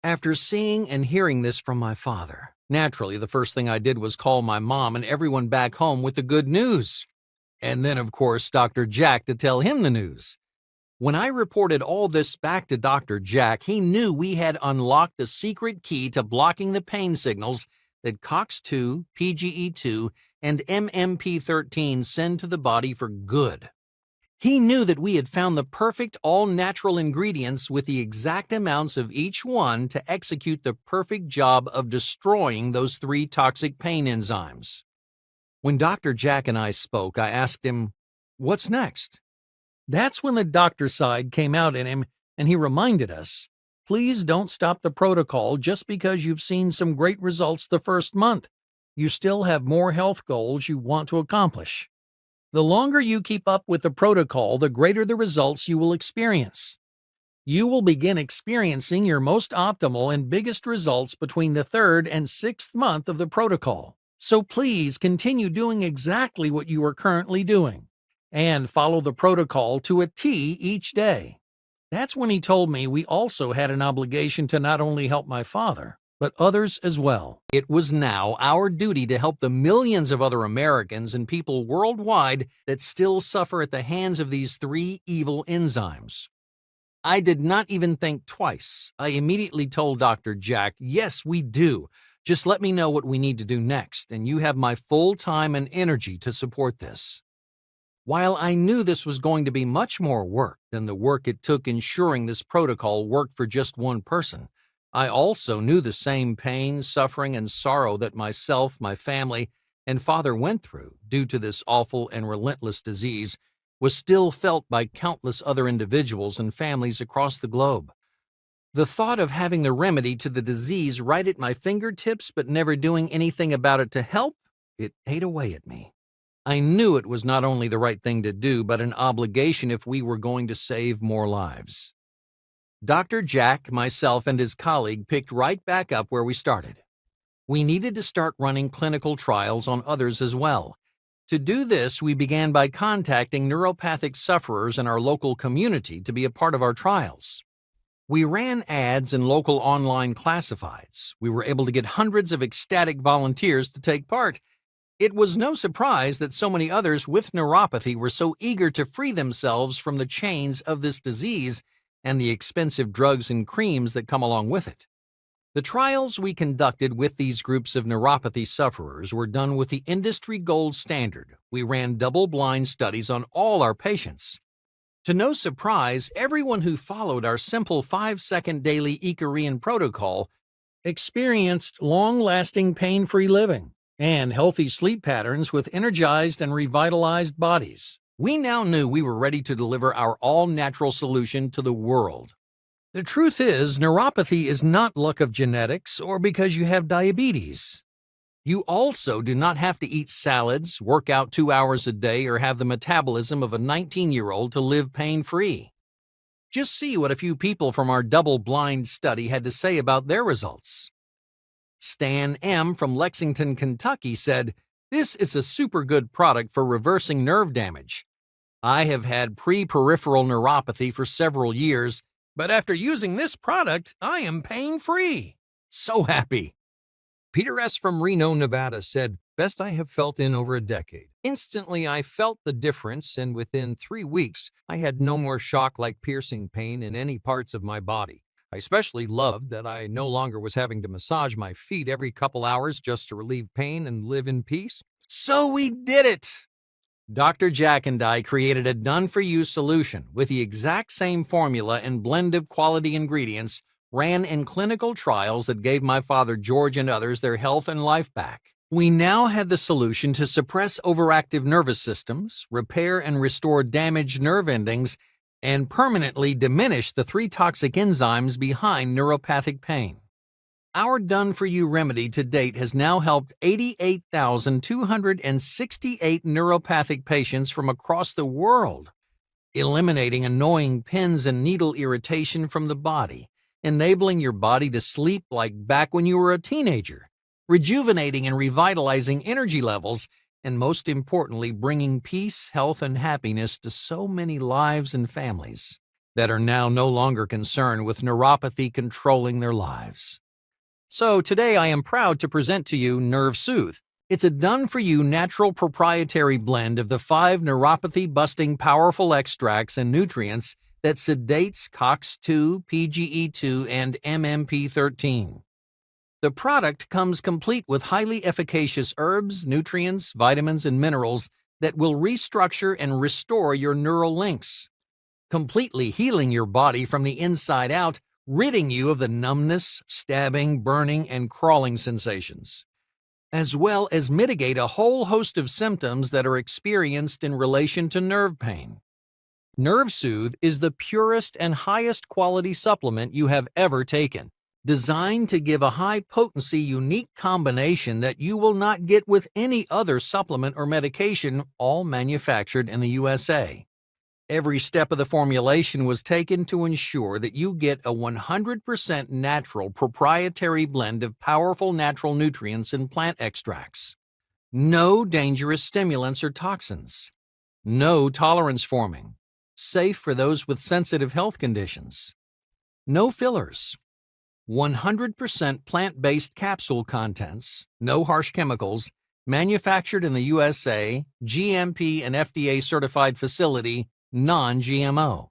A: After seeing and hearing this from my father, naturally, the first thing I did was call my mom and everyone back home with the good news. And then, of course, Dr. Jack to tell him the news. When I reported all this back to Dr. Jack, he knew we had unlocked the secret key to blocking the pain signals that COX-2, PGE2, and MMP13 send to the body for good. He knew that we had found the perfect all-natural ingredients with the exact amounts of each one to execute the perfect job of destroying those 3 toxic pain enzymes. When Dr. Jack and I spoke, I asked him, "What's next?" That's when the doctor side came out in him, and he reminded us, "Please don't stop the protocol just because you've seen some great results the first month. You still have more health goals you want to accomplish. The longer you keep up with the protocol, the greater the results you will experience. You will begin experiencing your most optimal and biggest results between the 3rd and 6th month of the protocol. So please continue doing exactly what you are currently doing, and follow the protocol to a T each day. That's when he told me we also had an obligation to not only help my father, but others as well. It was now our duty to help the millions of other Americans and people worldwide that still suffer at the hands of these three evil enzymes. I did not even think twice. I immediately told Dr. Jack, yes, we do. Just let me know what we need to do next, and you have my full time and energy to support this. While I knew this was going to be much more work than the work it took ensuring this protocol worked for just one person, I also knew the same pain, suffering, and sorrow that myself, my family, and father went through due to this awful and relentless disease was still felt by countless other individuals and families across the globe. The thought of having the remedy to the disease right at my fingertips but never doing anything about it to help, it ate away at me. I knew it was not only the right thing to do, but an obligation if we were going to save more lives. Dr. Jack, myself, and his colleague picked right back up where we started. We needed to start running clinical trials on others as well. To do this, we began by contacting neuropathic sufferers in our local community to be a part of our trials. We ran ads in local online classifieds. We were able to get hundreds of ecstatic volunteers to take part. It was no surprise that so many others with neuropathy were so eager to free themselves from the chains of this disease and the expensive drugs and creams that come along with it. The trials we conducted with these groups of neuropathy sufferers were done with the industry gold standard. We ran double-blind studies on all our patients. To no surprise, everyone who followed our simple 5-second daily Icarian protocol experienced long-lasting pain-free living and healthy sleep patterns with energized and revitalized bodies. We now knew we were ready to deliver our all-natural solution to the world. The truth is, neuropathy is not luck of genetics or because you have diabetes. You also do not have to eat salads, work out 2 hours a day, or have the metabolism of a 19-year-old to live pain-free. Just see what a few people from our double-blind study had to say about their results. Stan M. from Lexington, Kentucky said, "This is a super good product for reversing nerve damage. I have had peripheral neuropathy for several years, but after using this product, I am pain-free. So happy."
B: Peter S. from Reno, Nevada said, "Best I have felt in over a decade. Instantly, I felt the difference, and within 3 weeks, I had no more shock-like piercing pain in any parts of my body. I especially loved that I no longer was having to massage my feet every couple hours just to relieve pain and live in peace."
A: So we did it! Dr. Jack and I created a done-for-you solution with the exact same formula and blend of quality ingredients, ran in clinical trials that gave my father George and others their health and life back. We now had the solution to suppress overactive nervous systems, repair and restore damaged nerve endings, and permanently diminish the 3 toxic enzymes behind neuropathic pain. Our done-for-you remedy to date has now helped 88,268 neuropathic patients from across the world, eliminating annoying pins and needle irritation from the body, enabling your body to sleep like back when you were a teenager, rejuvenating and revitalizing energy levels, and most importantly, bringing peace, health, and happiness to so many lives and families that are now no longer concerned with neuropathy controlling their lives. So today I am proud to present to you Nerve Soothe. It's a done-for-you natural proprietary blend of the 5 neuropathy-busting powerful extracts and nutrients that sedates COX-2, PGE2, and MMP13. The product comes complete with highly efficacious herbs, nutrients, vitamins, and minerals that will restructure and restore your neural links, completely healing your body from the inside out, ridding you of the numbness, stabbing, burning, and crawling sensations, as well as mitigate a whole host of symptoms that are experienced in relation to nerve pain. Nerve Soothe is the purest and highest quality supplement you have ever taken, designed to give a high-potency, unique combination that you will not get with any other supplement or medication, all manufactured in the USA. Every step of the formulation was taken to ensure that you get a 100% natural proprietary blend of powerful natural nutrients and plant extracts. No dangerous stimulants or toxins. No tolerance forming. safe for those with sensitive health conditions. No fillers. 100% plant-based capsule contents, no harsh chemicals, manufactured in the USA, GMP and FDA certified facility, non-GMO.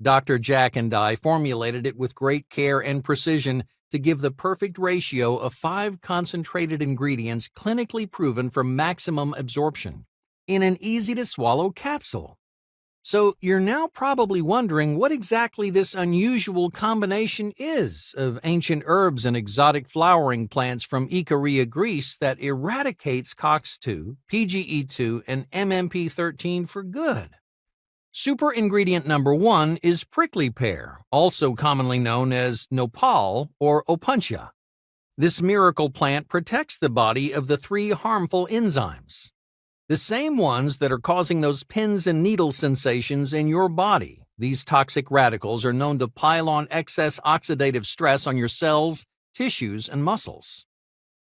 A: Dr. Jack and I formulated it with great care and precision to give the perfect ratio of 5 concentrated ingredients clinically proven for maximum absorption in an easy-to-swallow capsule. So you're now probably wondering what exactly this unusual combination is of ancient herbs and exotic flowering plants from Ikaria, Greece that eradicates COX-2, PGE2, and MMP13 for good. Super ingredient number 1 is prickly pear, also commonly known as nopal or opuntia. This miracle plant protects the body of the 3 harmful enzymes, the same ones that are causing those pins and needles sensations in your body. These toxic radicals are known to pile on excess oxidative stress on your cells, tissues, and muscles.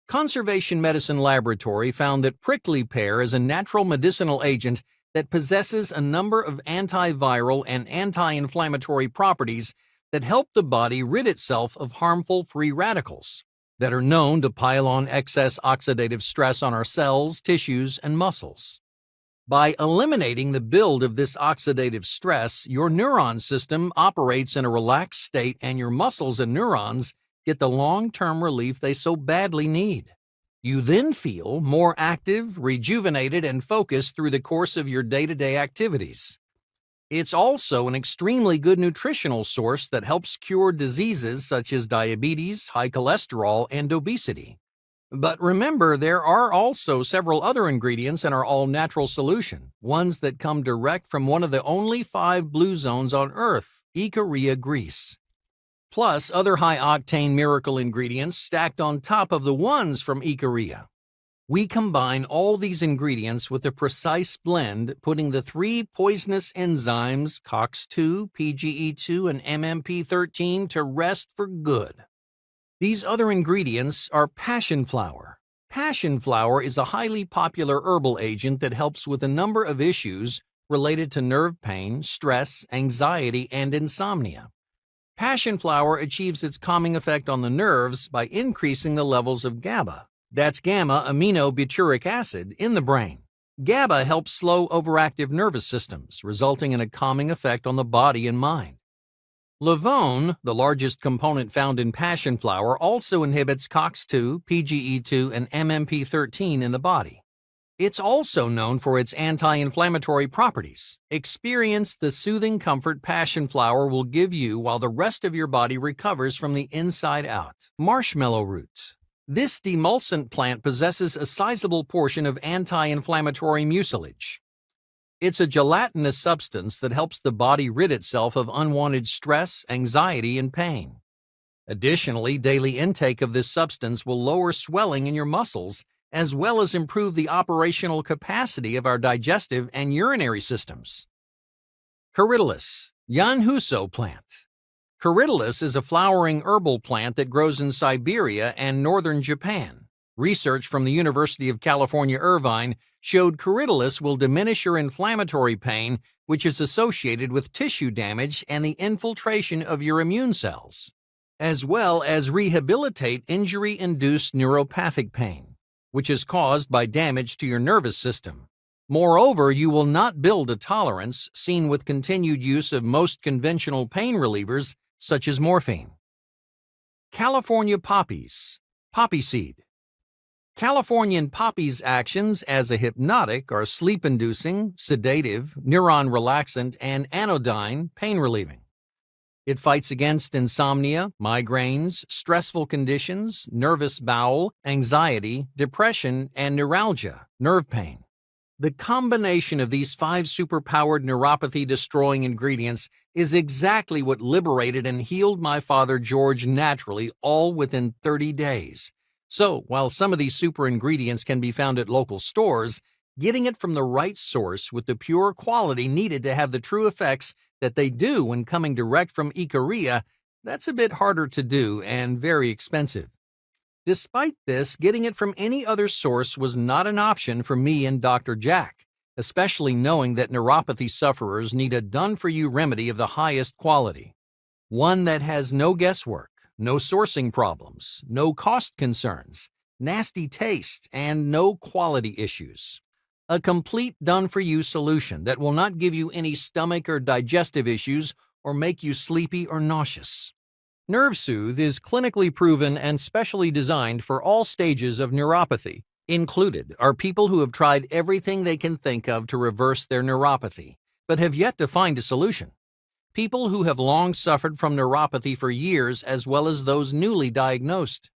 A: Conservation Medicine Laboratory found that prickly pear is a natural medicinal agent that possesses a number of antiviral and anti-inflammatory properties that help the body rid itself of harmful free radicals that are known to pile on excess oxidative stress on our cells, tissues, and muscles. By eliminating the build of this oxidative stress, your neuron system operates in a relaxed state and your muscles and neurons get the long-term relief they so badly need. You then feel more active, rejuvenated, and focused through the course of your day-to-day activities. It's also an extremely good nutritional source that helps cure diseases such as diabetes, high cholesterol, and obesity. But remember, there are also several other ingredients in our all-natural solution, ones that come direct from one of the only 5 blue zones on Earth, Ikaria, Greece. Plus other high-octane miracle ingredients stacked on top of the ones from Ikaria. We combine all these ingredients with a precise blend, putting the 3 poisonous enzymes, COX-2, PGE2, and MMP13, to rest for good. These other ingredients are passion flower. Passion flower is a highly popular herbal agent that helps with a number of issues related to nerve pain, stress, anxiety, and insomnia. Passion flower achieves its calming effect on the nerves by increasing the levels of GABA. That's gamma-aminobutyric acid in the brain. GABA helps slow overactive nervous systems, resulting in a calming effect on the body and mind. Lavone, the largest component found in passion flower, also inhibits COX-2, PGE2, and MMP13 in the body. It's also known for its anti-inflammatory properties. Experience the soothing comfort passion flower will give you while the rest of your body recovers from the inside out. Marshmallow root. This demulcent plant possesses a sizable portion of anti-inflammatory mucilage. It's a gelatinous substance that helps the body rid itself of unwanted stress, anxiety, and pain. Additionally, daily intake of this substance will lower swelling in your muscles, as well as improve the operational capacity of our digestive and urinary systems. Corydalus, Yanhuso plant. Corydalus is a flowering herbal plant that grows in Siberia and northern Japan. Research from the University of California, Irvine showed Corydalus will diminish your inflammatory pain, which is associated with tissue damage and the infiltration of your immune cells, as well as rehabilitate injury-induced neuropathic pain, which is caused by damage to your nervous system. Moreover, you will not build a tolerance seen with continued use of most conventional pain relievers, such as morphine. California poppies, poppy seed. Californian poppy's actions as a hypnotic are sleep-inducing, sedative, neuron-relaxant, and anodyne, pain-relieving. It fights against insomnia, migraines, stressful conditions, nervous bowel, anxiety, depression, and neuralgia, nerve pain. The combination of these 5 superpowered neuropathy-destroying ingredients is exactly what liberated and healed my father George naturally, all within 30 days. So, while some of these super ingredients can be found at local stores, getting it from the right source with the pure quality needed to have the true effects that they do when coming direct from Ikaria, that's a bit harder to do and very expensive. Despite this, getting it from any other source was not an option for me and Dr. Jack,
B: especially knowing that neuropathy sufferers need a done-for-you remedy of the highest quality. One that has no guesswork, no sourcing problems, no cost concerns, nasty taste, and no quality issues. A complete done-for-you solution that will not give you any stomach or digestive issues or make you sleepy or nauseous. NerveSoothe is clinically proven and specially designed for all stages of neuropathy. Included are people who have tried everything they can think of to reverse their neuropathy, but have yet to find a solution. People who have long suffered from neuropathy for years, as well as those newly diagnosed.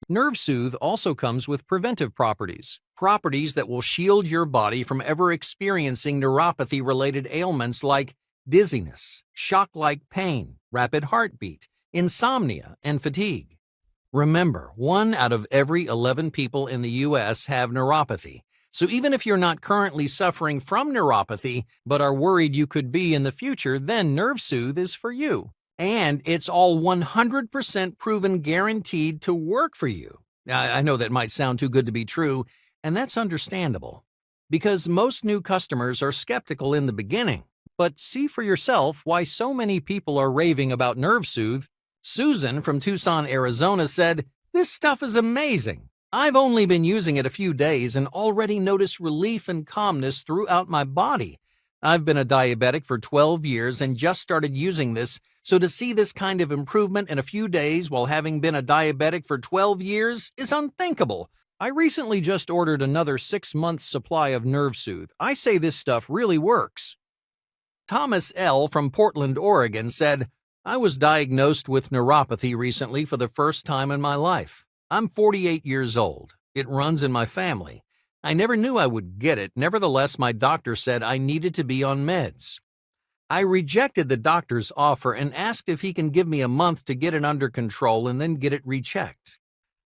B: NerveSoothe also comes with preventive properties that will shield your body from ever experiencing neuropathy-related ailments like dizziness, shock-like pain, rapid heartbeat, insomnia, and fatigue. Remember, 1 out of every 11 people in the U.S. have neuropathy. So even if you're not currently suffering from neuropathy, but are worried you could be in the future, then NerveSoothe is for you. And it's all 100% proven guaranteed to work for you. I know that might sound too good to be true, and that's understandable. Because most new customers are skeptical in the beginning. But see for yourself why so many people are raving about NerveSoothe. Susan from Tucson, Arizona said, "This stuff is amazing. I've only been using it a few days and already notice relief and calmness throughout my body. I've been a diabetic for 12 years and just started using this, so to see this kind of improvement in a few days while having been a diabetic for 12 years is unthinkable. I recently just ordered another 6 months supply of NerveSoothe. I say this stuff really works." Thomas L. from Portland, Oregon said, "I was diagnosed with neuropathy recently for the first time in my life. I'm 48 years old. It runs in my family. I never knew I would get it. Nevertheless, my doctor said I needed to be on meds. I rejected the doctor's offer and asked if he can give me a month to get it under control and then get it rechecked.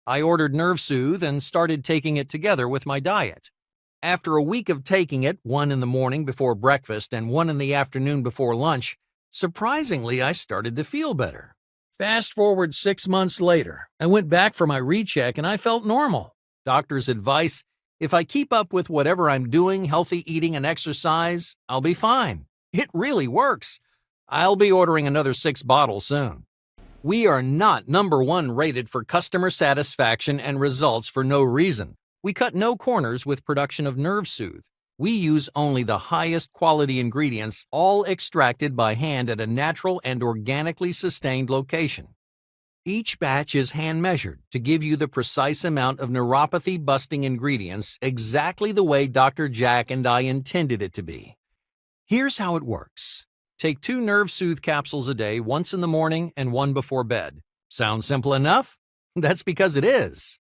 B: I ordered NerveSoothe and started taking it together with my diet. After a week of taking it, 1 in the morning before breakfast and 1 in the afternoon before lunch, surprisingly, I started to feel better. Fast forward 6 months later, I went back for my recheck and I felt normal. Doctor's advice, if I keep up with whatever I'm doing, healthy eating and exercise, I'll be fine. It really works. I'll be ordering another 6 bottles soon. We are not #1 rated for customer satisfaction and results for no reason. We cut no corners with production of NerveSoothe. We use only the highest quality ingredients, all extracted by hand at a natural and organically sustained location. Each batch is hand-measured to give you the precise amount of neuropathy-busting ingredients exactly the way Dr. Jack and I intended it to be. Here's how it works. Take 2 NerveSoothe capsules a day, once in the morning and 1 before bed. Sound simple enough? That's because it is.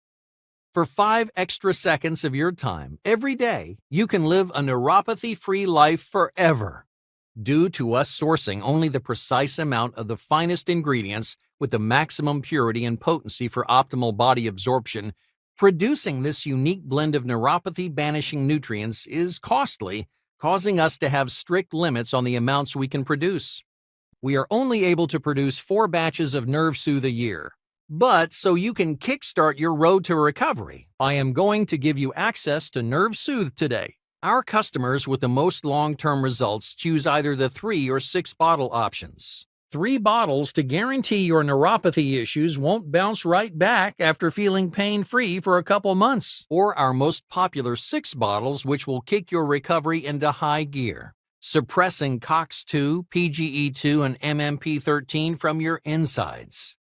B: For 5 extra seconds of your time every day, you can live a neuropathy-free life forever. Due to us sourcing only the precise amount of the finest ingredients with the maximum purity and potency for optimal body absorption, producing this unique blend of neuropathy-banishing nutrients is costly, causing us to have strict limits on the amounts we can produce. We are only able to produce 4 batches of NerveSoothe a year. But so you can kickstart your road to recovery, I am going to give you access to NerveSoothe today. Our customers with the most long-term results choose either the 3 or 6 bottle options. 3 bottles to guarantee your neuropathy issues won't bounce right back after feeling pain-free for a couple months. Or our most popular 6 bottles, which will kick your recovery into high gear, suppressing COX-2, PGE2, and MMP13 from your insides,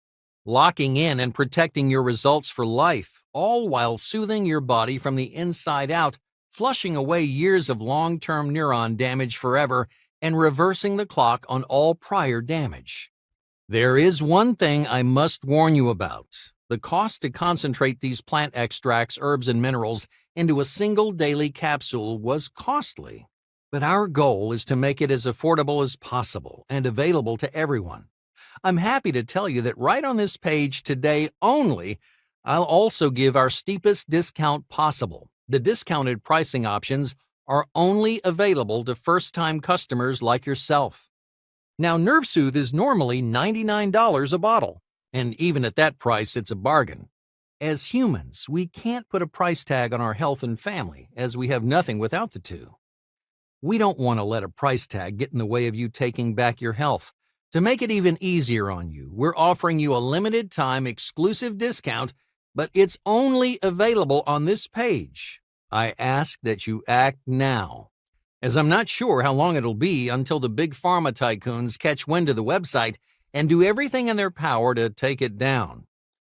B: locking in and protecting your results for life, all while soothing your body from the inside out, flushing away years of long-term neuron damage forever, and reversing the clock on all prior damage. There is one thing I must warn you about. The cost to concentrate these plant extracts, herbs, and minerals into a single daily capsule was costly. But our goal is to make it as affordable as possible and available to everyone. I'm happy to tell you that right on this page today only, I'll also give our steepest discount possible. The discounted pricing options are only available to first-time customers like yourself. Now, NerveSoothe is normally $99 a bottle, and even at that price, it's a bargain. As humans, we can't put a price tag on our health and family, as we have nothing without the two. We don't want to let a price tag get in the way of you taking back your health. To make it even easier on you, we're offering you a limited time exclusive discount, but it's only available on this page. I ask that you act now, as I'm not sure how long it'll be until the big pharma tycoons catch wind of the website and do everything in their power to take it down.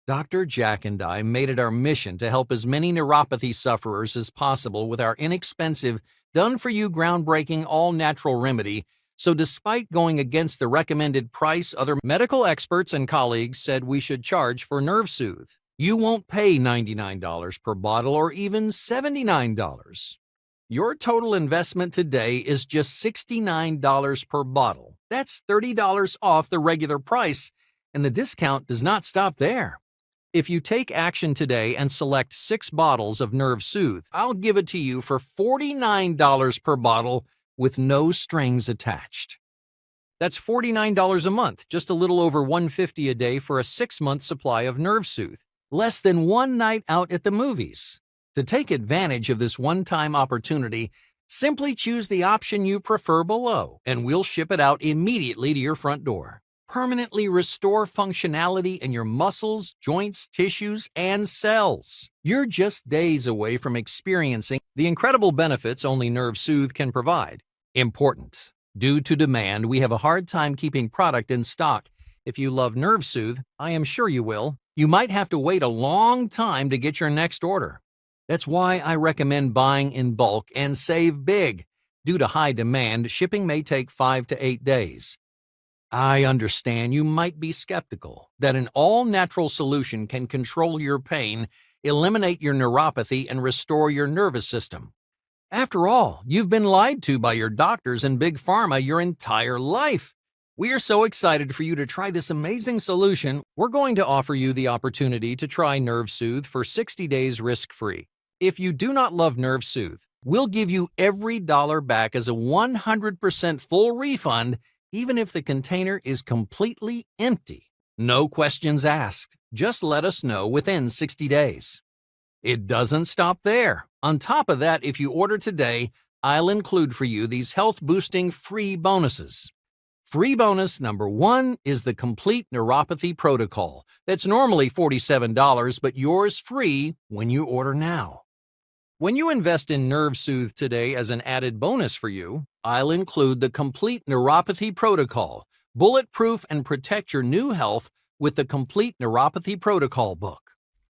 B: Dr. Jack and I made it our mission to help as many neuropathy sufferers as possible with our inexpensive, done-for-you, groundbreaking, all-natural remedy. So despite going against the recommended price other medical experts and colleagues said we should charge for Nerve Soothe, you won't pay $99 per bottle or even $79. Your total investment today is just $69 per bottle. That's $30 off the regular price, and the discount does not stop there. If you take action today and select 6 bottles of Nerve Soothe, I'll give it to you for $49 per bottle with no strings attached. That's $49 a month, just a little over $150 a day for a 6-month supply of Nerve Soothe, less than one night out at the movies. To take advantage of this one-time opportunity, simply choose the option you prefer below, and we'll ship it out immediately to your front door. Permanently restore functionality in your muscles, joints, tissues, and cells. You're just days away from experiencing the incredible benefits only Nerve Soothe can provide. Important. Due to demand, we have a hard time keeping product in stock. If you love Nerve Soothe, I am sure you will. You might have to wait a long time to get your next order. That's why I recommend buying in bulk and save big. Due to high demand, shipping may take 5 to 8 days. I understand you might be skeptical that an all-natural solution can control your pain, eliminate your neuropathy, and restore your nervous system. After all, you've been lied to by your doctors and big pharma your entire life. We are so excited for you to try this amazing solution. We're going to offer you the opportunity to try Nerve Soothe for 60 days risk-free. If you do not love Nerve Soothe, we'll give you every dollar back as a 100% full refund, even if the container is completely empty. No questions asked. Just let us know within 60 days. It doesn't stop there. On top of that, if you order today, I'll include for you these health-boosting free bonuses. Free bonus number 1 is the complete neuropathy protocol. That's normally $47, but yours free when you order now. When you invest in Nerve Soothe today as an added bonus for you, I'll include the complete neuropathy protocol, bulletproof and protect your new health with the complete neuropathy protocol book.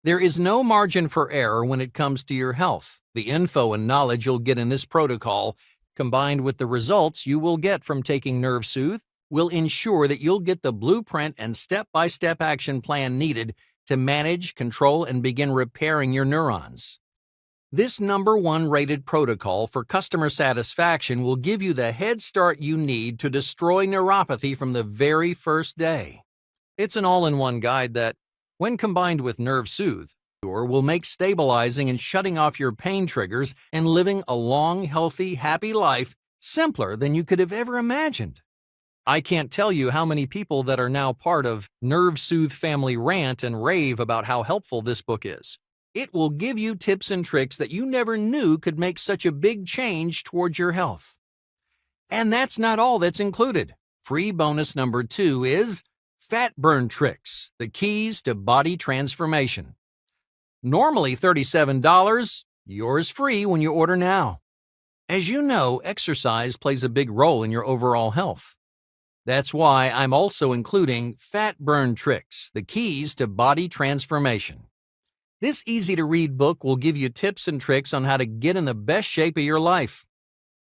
B: There is no margin for error when it comes to your health. The info and knowledge you'll get in this protocol, combined with the results you will get from taking Nerve Soothe, will ensure that you'll get the blueprint and step-by-step action plan needed to manage, control, and begin repairing your neurons. This #1 rated protocol for customer satisfaction will give you the head start you need to destroy neuropathy from the very first day. It's an all-in-one guide that, when combined with Nerve Soothe, will make stabilizing and shutting off your pain triggers and living a long, healthy, happy life simpler than you could have ever imagined. I can't tell you how many people that are now part of Nerve Soothe family rant and rave about how helpful this book is. It will give you tips and tricks that you never knew could make such a big change towards your health. And that's not all that's included. Free bonus number 2 is Fat Burn Tricks, the keys to body transformation. Normally $37, yours free when you order now. As you know, exercise plays a big role in your overall health. That's why I'm also including Fat Burn Tricks, the keys to body transformation. This easy-to-read book will give you tips and tricks on how to get in the best shape of your life.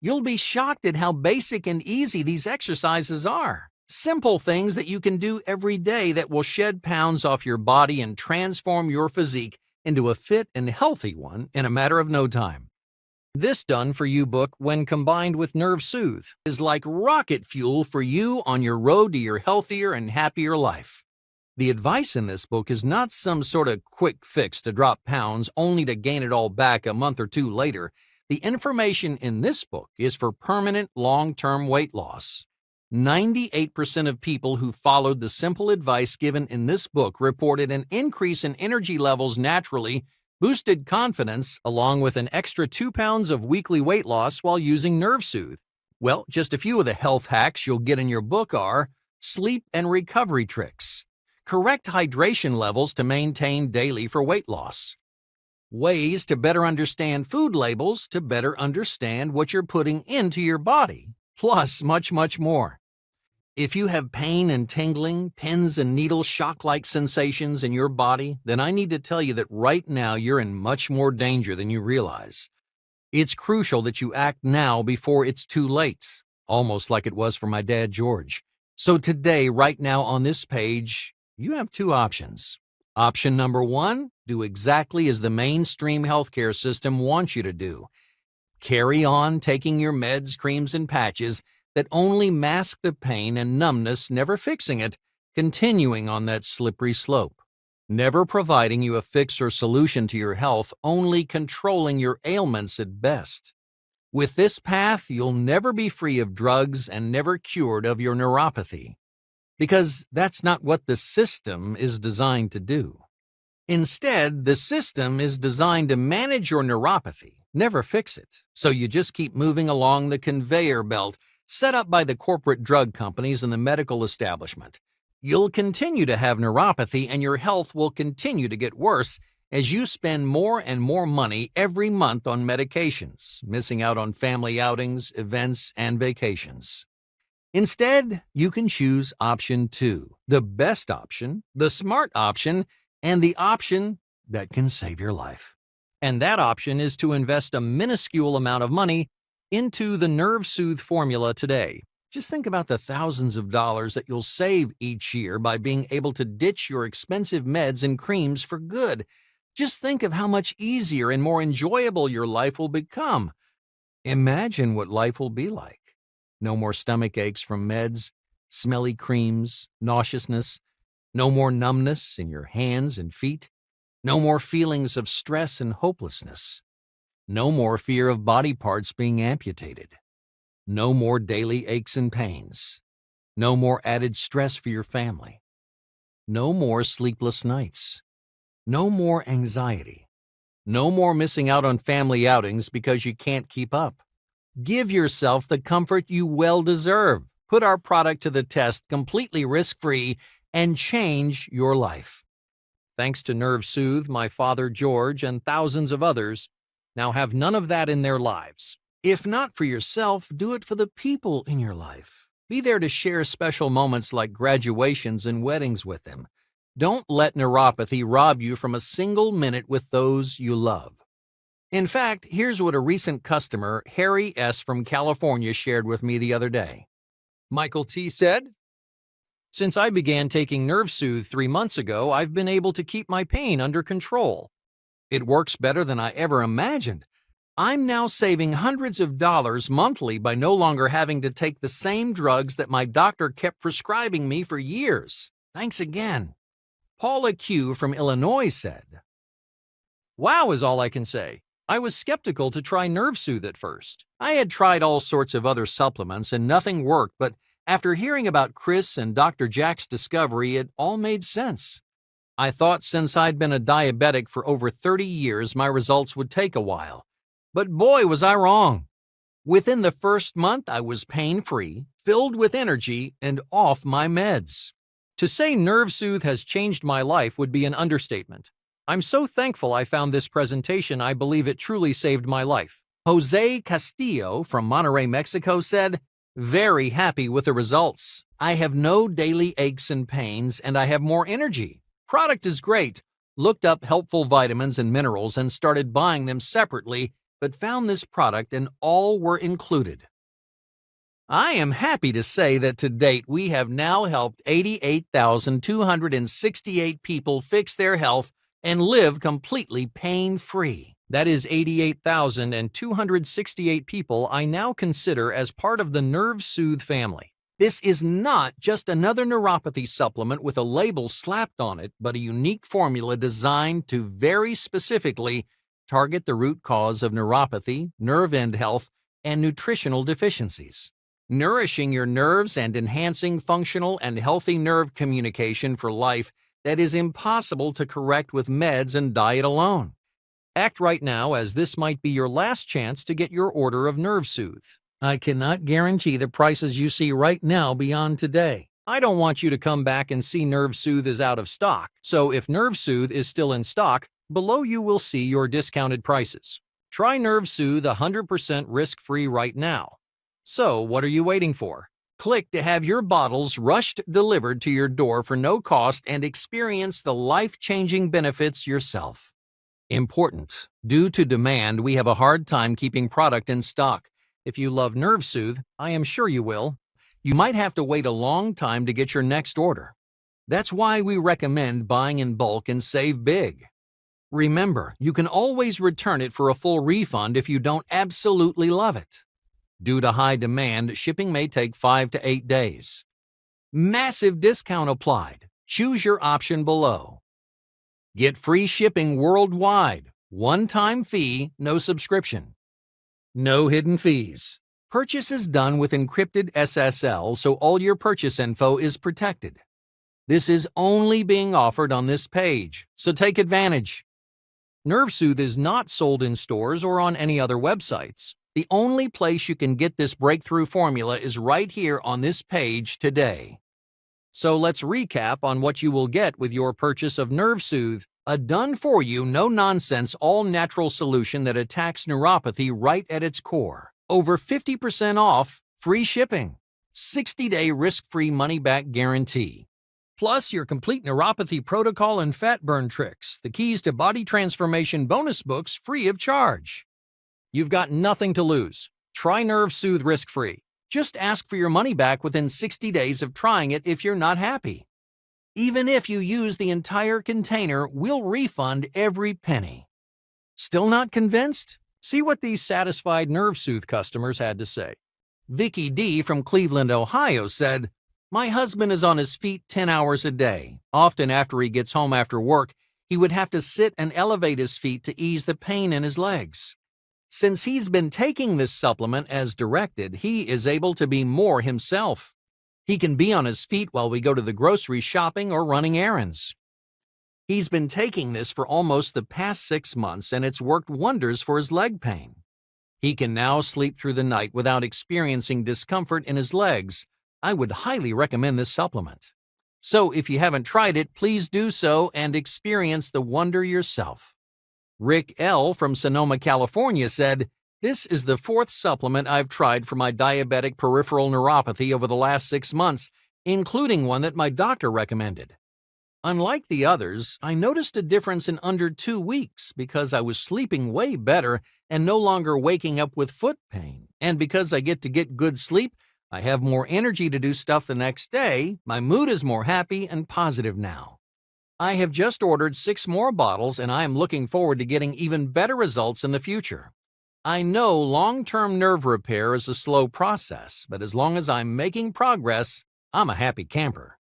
B: You'll be shocked at how basic and easy these exercises are. Simple things that you can do every day that will shed pounds off your body and transform your physique into a fit and healthy one in a matter of no time. This done-for-you book, when combined with Nerve Soothe, is like rocket fuel for you on your road to your healthier and happier life. The advice in this book is not some sort of quick fix to drop pounds only to gain it all back a month or 2 later. The information in this book is for permanent long-term weight loss. 98% of people who followed the simple advice given in this book reported an increase in energy levels naturally boosted confidence, along with an extra 2 pounds of weekly weight loss while using NerveSoothe. Well, just a few of the health hacks you'll get in your book are sleep and recovery tricks, correct hydration levels to maintain daily for weight loss, ways to better understand food labels to better understand what you're putting into your body, plus much, much more. If you have pain and tingling, pins and needle shock-like sensations in your body, then I need to tell you that right now you're in much more danger than you realize. It's crucial that you act now before it's too late, almost like it was for my dad, George. So today, right now on this page, you have two options. Option number one, do exactly as the mainstream healthcare system wants you to do. Carry on taking your meds, creams, and patches that only mask the pain and numbness, never fixing it, continuing on that slippery slope. Never providing you a fix or solution to your health, only controlling your ailments at best. With this path, you'll never be free of drugs and never cured of your neuropathy, because that's not what the system is designed to do. Instead, the system is designed to manage your neuropathy, never fix it, so you just keep moving along the conveyor belt set up by the corporate drug companies and the medical establishment. You'll continue to have neuropathy and your health will continue to get worse as you spend more and more money every month on medications, missing out on family outings, events, and vacations. Instead, you can choose option 2, the best option, the smart option, and the option that can save your life. And that option is to invest a minuscule amount of money into the NerveSoothe formula today. Just think about the thousands of dollars that you'll save each year by being able to ditch your expensive meds and creams for good. Just think of how much easier and more enjoyable your life will become. Imagine what life will be like. No more stomach aches from meds, smelly creams, nauseousness, no more numbness in your hands and feet, no more feelings of stress and hopelessness. No more fear of body parts being amputated. No more daily aches and pains. No more added stress for your family. No more sleepless nights. No more anxiety. No more missing out on family outings because you can't keep up. Give yourself the comfort you well deserve. Put our product to the test completely risk-free and change your life. Thanks to NerveSoothe, my father George and thousands of others now have none of that in their lives. If not for yourself, do it for the people in your life. Be there to share special moments like graduations and weddings with them. Don't let neuropathy rob you from a single minute with those you love. In fact, here's what a recent customer, Harry S. from California, shared with me the other day. Michael T. said, "Since I began taking NerveSoothe 3 months ago, I've been able to keep my pain under control. It works better than I ever imagined. I'm now saving hundreds of dollars monthly by no longer having to take the same drugs that my doctor kept prescribing me for years. Thanks again." Paula Q. from Illinois said, "Wow is all I can say. I was skeptical to try NerveSoothe at first. I had tried all sorts of other supplements and nothing worked, but after hearing about Chris and Dr. Jack's discovery, it all made sense. I thought since I'd been a diabetic for over 30 years, my results would take a while. But boy, was I wrong. Within the first month, I was pain-free, filled with energy, and off my meds. To say NerveSoothe has changed my life would be an understatement. I'm so thankful I found this presentation. I believe it truly saved my life." Jose Castillo from Monterrey, Mexico said, "Very happy with the results. I have no daily aches and pains, and I have more energy. Product is great. Looked up helpful vitamins and minerals and started buying them separately, but found this product and all were included. I am happy to say that to date we have now helped 88,268 people fix their health and live completely pain-free. That is 88,268 people I now consider as part of the NerveSoothe family. This is not just another neuropathy supplement with a label slapped on it, but a unique formula designed to very specifically target the root cause of neuropathy, nerve end health, and nutritional deficiencies, nourishing your nerves and enhancing functional and healthy nerve communication for life that is impossible to correct with meds and diet alone. Act right now, as this might be your last chance to get your order of NerveSoothe.
A: I cannot guarantee the prices you see right now beyond today.
B: I don't want you to come back and see NerveSoothe is out of stock, so if NerveSoothe is still in stock, below you will see your discounted prices. Try NerveSoothe 100% risk-free right now. So, what are you waiting for? Click to have your bottles rushed delivered to your door for no cost and experience the life-changing benefits yourself. Important. Due to demand, we have a hard time keeping product in stock. If you love NerveSoothe, I am sure you will. You might have to wait a long time to get your next order. That's why we recommend buying in bulk and save big. Remember, you can always return it for a full refund if you don't absolutely love it. Due to high demand, shipping may take 5 to 8 days. Massive discount applied. Choose your option below. Get free shipping worldwide. One-time fee, no subscription.
A: No hidden fees.
B: Purchase is done with encrypted SSL, so all your purchase info is protected. This is only being offered on this page, so take advantage. NerveSoothe is not sold in stores or on any other websites. The only place you can get this breakthrough formula is right here on this page today. So let's recap on what you will get with your purchase of NerveSoothe, a done-for-you, no-nonsense, all-natural solution that attacks neuropathy right at its core. Over 50% off, free shipping, 60-day risk-free money-back guarantee. Plus your complete neuropathy protocol and fat burn tricks, the keys to body transformation bonus books free of charge. You've got nothing to lose. Try NerveSoothe risk-free. Just ask for your money back within 60 days of trying it if you're not happy. Even if you use the entire container, we'll refund every penny. Still not convinced? See what these satisfied NerveSoothe customers had to say. Vicky D. from Cleveland, Ohio said, "My husband is on his feet 10 hours a day. Often after he gets home after work, he would have to sit and elevate his feet to ease the pain in his legs. Since he's been taking this supplement as directed, he is able to be more himself. He can be on his feet while we go to the grocery shopping or running errands. He's been taking this for almost the past 6 months, and it's worked wonders for his leg pain. He can now sleep through the night without experiencing discomfort in his legs. I would highly recommend this supplement. So if you haven't tried it, please do so and experience the wonder yourself." Rick L. from Sonoma, California said, "This is the 4th supplement I've tried for my diabetic peripheral neuropathy over the last 6 months, including one that my doctor recommended. Unlike the others, I noticed a difference in under 2 weeks because I was sleeping way better and no longer waking up with foot pain. And because I get to get good sleep, I have more energy to do stuff the next day. My mood is more happy and positive now. I have just ordered 6 more bottles, and I am looking forward to getting even better results in the future. I know long-term nerve repair is a slow process, but as long as I'm making progress, I'm a happy camper."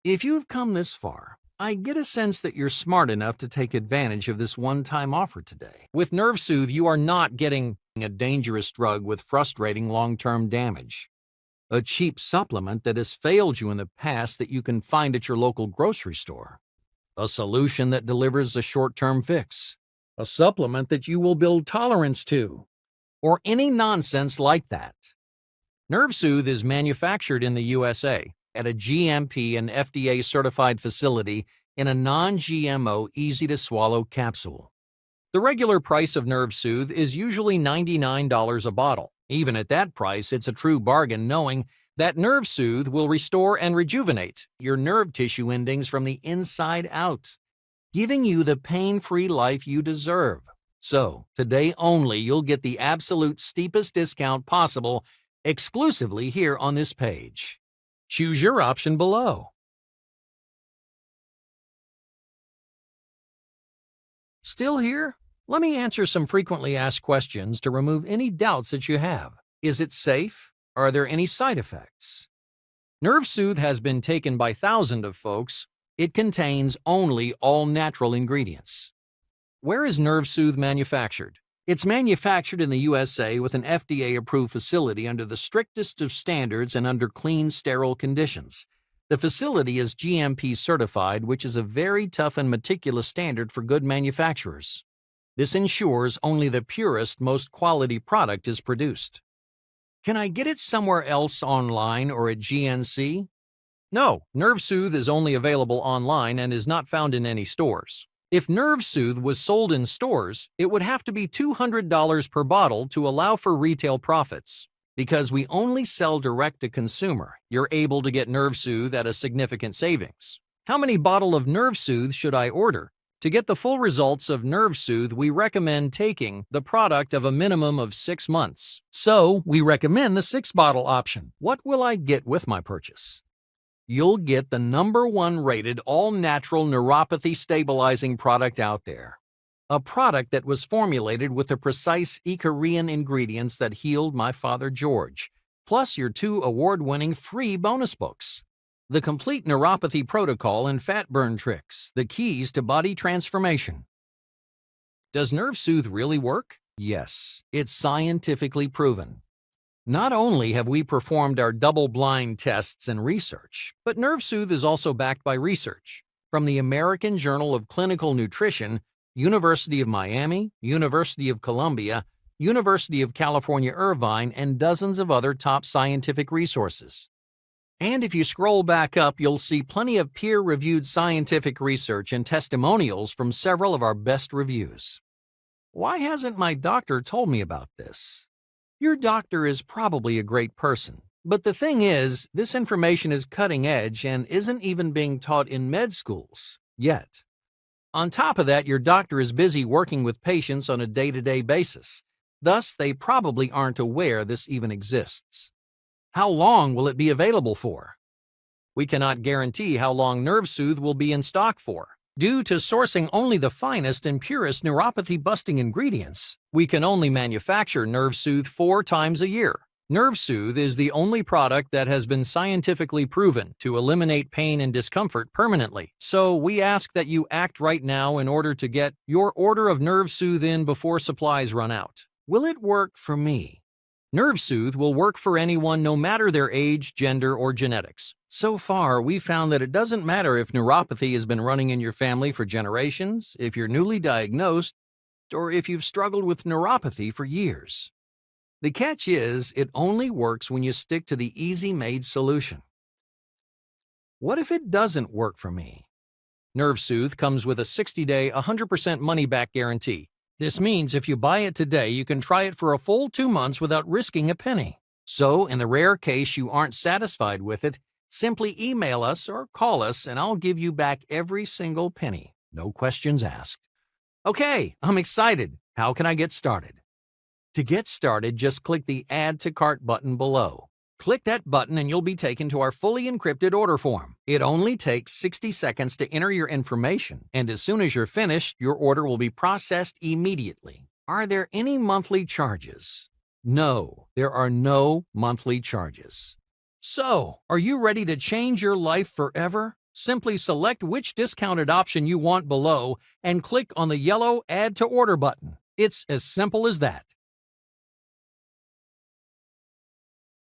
B: If you've come this far, I get a sense that you're smart enough to take advantage of this one-time offer today. With NerveSoothe, you are not getting a dangerous drug with frustrating long-term damage. A cheap supplement that has failed you in the past that you can find at your local grocery store. A solution that delivers a short-term fix.
A: A supplement that you will build tolerance to.
B: Or any nonsense like that. NerveSoothe is manufactured in the USA at a GMP and FDA-certified facility in a non-GMO, easy-to-swallow capsule. The regular price of NerveSoothe is usually $99 a bottle. Even at that price, it's a true bargain knowing that NerveSoothe will restore and rejuvenate your nerve tissue endings from the inside out, giving you the pain-free life you deserve. So, today only, you'll get the absolute steepest discount possible exclusively here on this page. Choose your option below. Still here? Let me answer some frequently asked questions to remove any doubts that you have. Is it safe? Are there any side effects? NerveSoothe has been taken by thousands of folks. It contains only all-natural ingredients. Where is NerveSoothe manufactured? It's manufactured in the USA with an FDA-approved facility under the strictest of standards and under clean, sterile conditions. The facility is GMP certified, which is a very tough and meticulous standard for good manufacturers.
A: This ensures only the purest, most quality product is produced. Can I get it somewhere else online or at GNC? No, NerveSoothe is only available online and is not found in any stores. If NerveSoothe was sold in stores, it would have to be $200 per bottle to allow for retail profits. Because we only sell direct to consumer, you're able to get NerveSoothe at a significant savings. How many bottles of NerveSoothe should I order? To get the full results of NerveSoothe, we recommend taking the product of a minimum of 6 months. So, we recommend the 6-bottle option. What will I get with my purchase? You'll get the #1 rated all-natural neuropathy stabilizing product out there. A product that was formulated with the precise Icarian ingredients that healed my father George, plus your 2 award-winning free bonus books. The complete neuropathy protocol and fat burn tricks, the keys to body transformation. Does NerveSoothe really work? Yes, it's scientifically proven. Not only have we performed our double-blind tests and research, but NerveSoothe is also backed by research from the American Journal of Clinical Nutrition, University of Miami, University of Columbia, University of California, Irvine, and dozens of other top scientific resources. And if you scroll back up, you'll see plenty of peer-reviewed scientific research and testimonials from several of our best reviews. Why hasn't my doctor told me about this? Your doctor is probably a great person, but the thing is, this information is cutting edge and isn't even being taught in med schools yet. On top of that, your doctor is busy working with patients on a day-to-day basis. Thus, they probably aren't aware this even exists. How long will it be available for? We cannot guarantee how long NerveSoothe will be in stock for. Due to sourcing only the finest and purest neuropathy-busting ingredients, we can only manufacture NerveSoothe 4 times a year. NerveSoothe is the only product that has been scientifically proven to eliminate pain and discomfort permanently. So we ask that you act right now in order to get your order of NerveSoothe in before supplies run out. Will it work for me? NerveSoothe will work for anyone no matter their age, gender, or genetics. So far, we found that it doesn't matter if neuropathy has been running in your family for generations, if you're newly diagnosed, or if you've struggled with neuropathy for years. The catch is, it only works when you stick to the easy-made solution. What if it doesn't work for me? NerveSoothe comes with a 60-day, 100% money-back guarantee. This means if you buy it today, you can try it for a full 2 months without risking a penny. So, in the rare case you aren't satisfied with it, simply email us or call us and I'll give you back every single penny. No questions asked. Okay, I'm excited. How can I get started? To get started, just click the Add to Cart button below. Click that button and you'll be taken to our fully encrypted order form. It only takes 60 seconds to enter your information, and as soon as you're finished, your order will be processed immediately. Are there any monthly charges? No, there are no monthly charges. So, are you ready to change your life forever? Simply select which discounted option you want below and click on the yellow Add to Order button. It's as simple as that.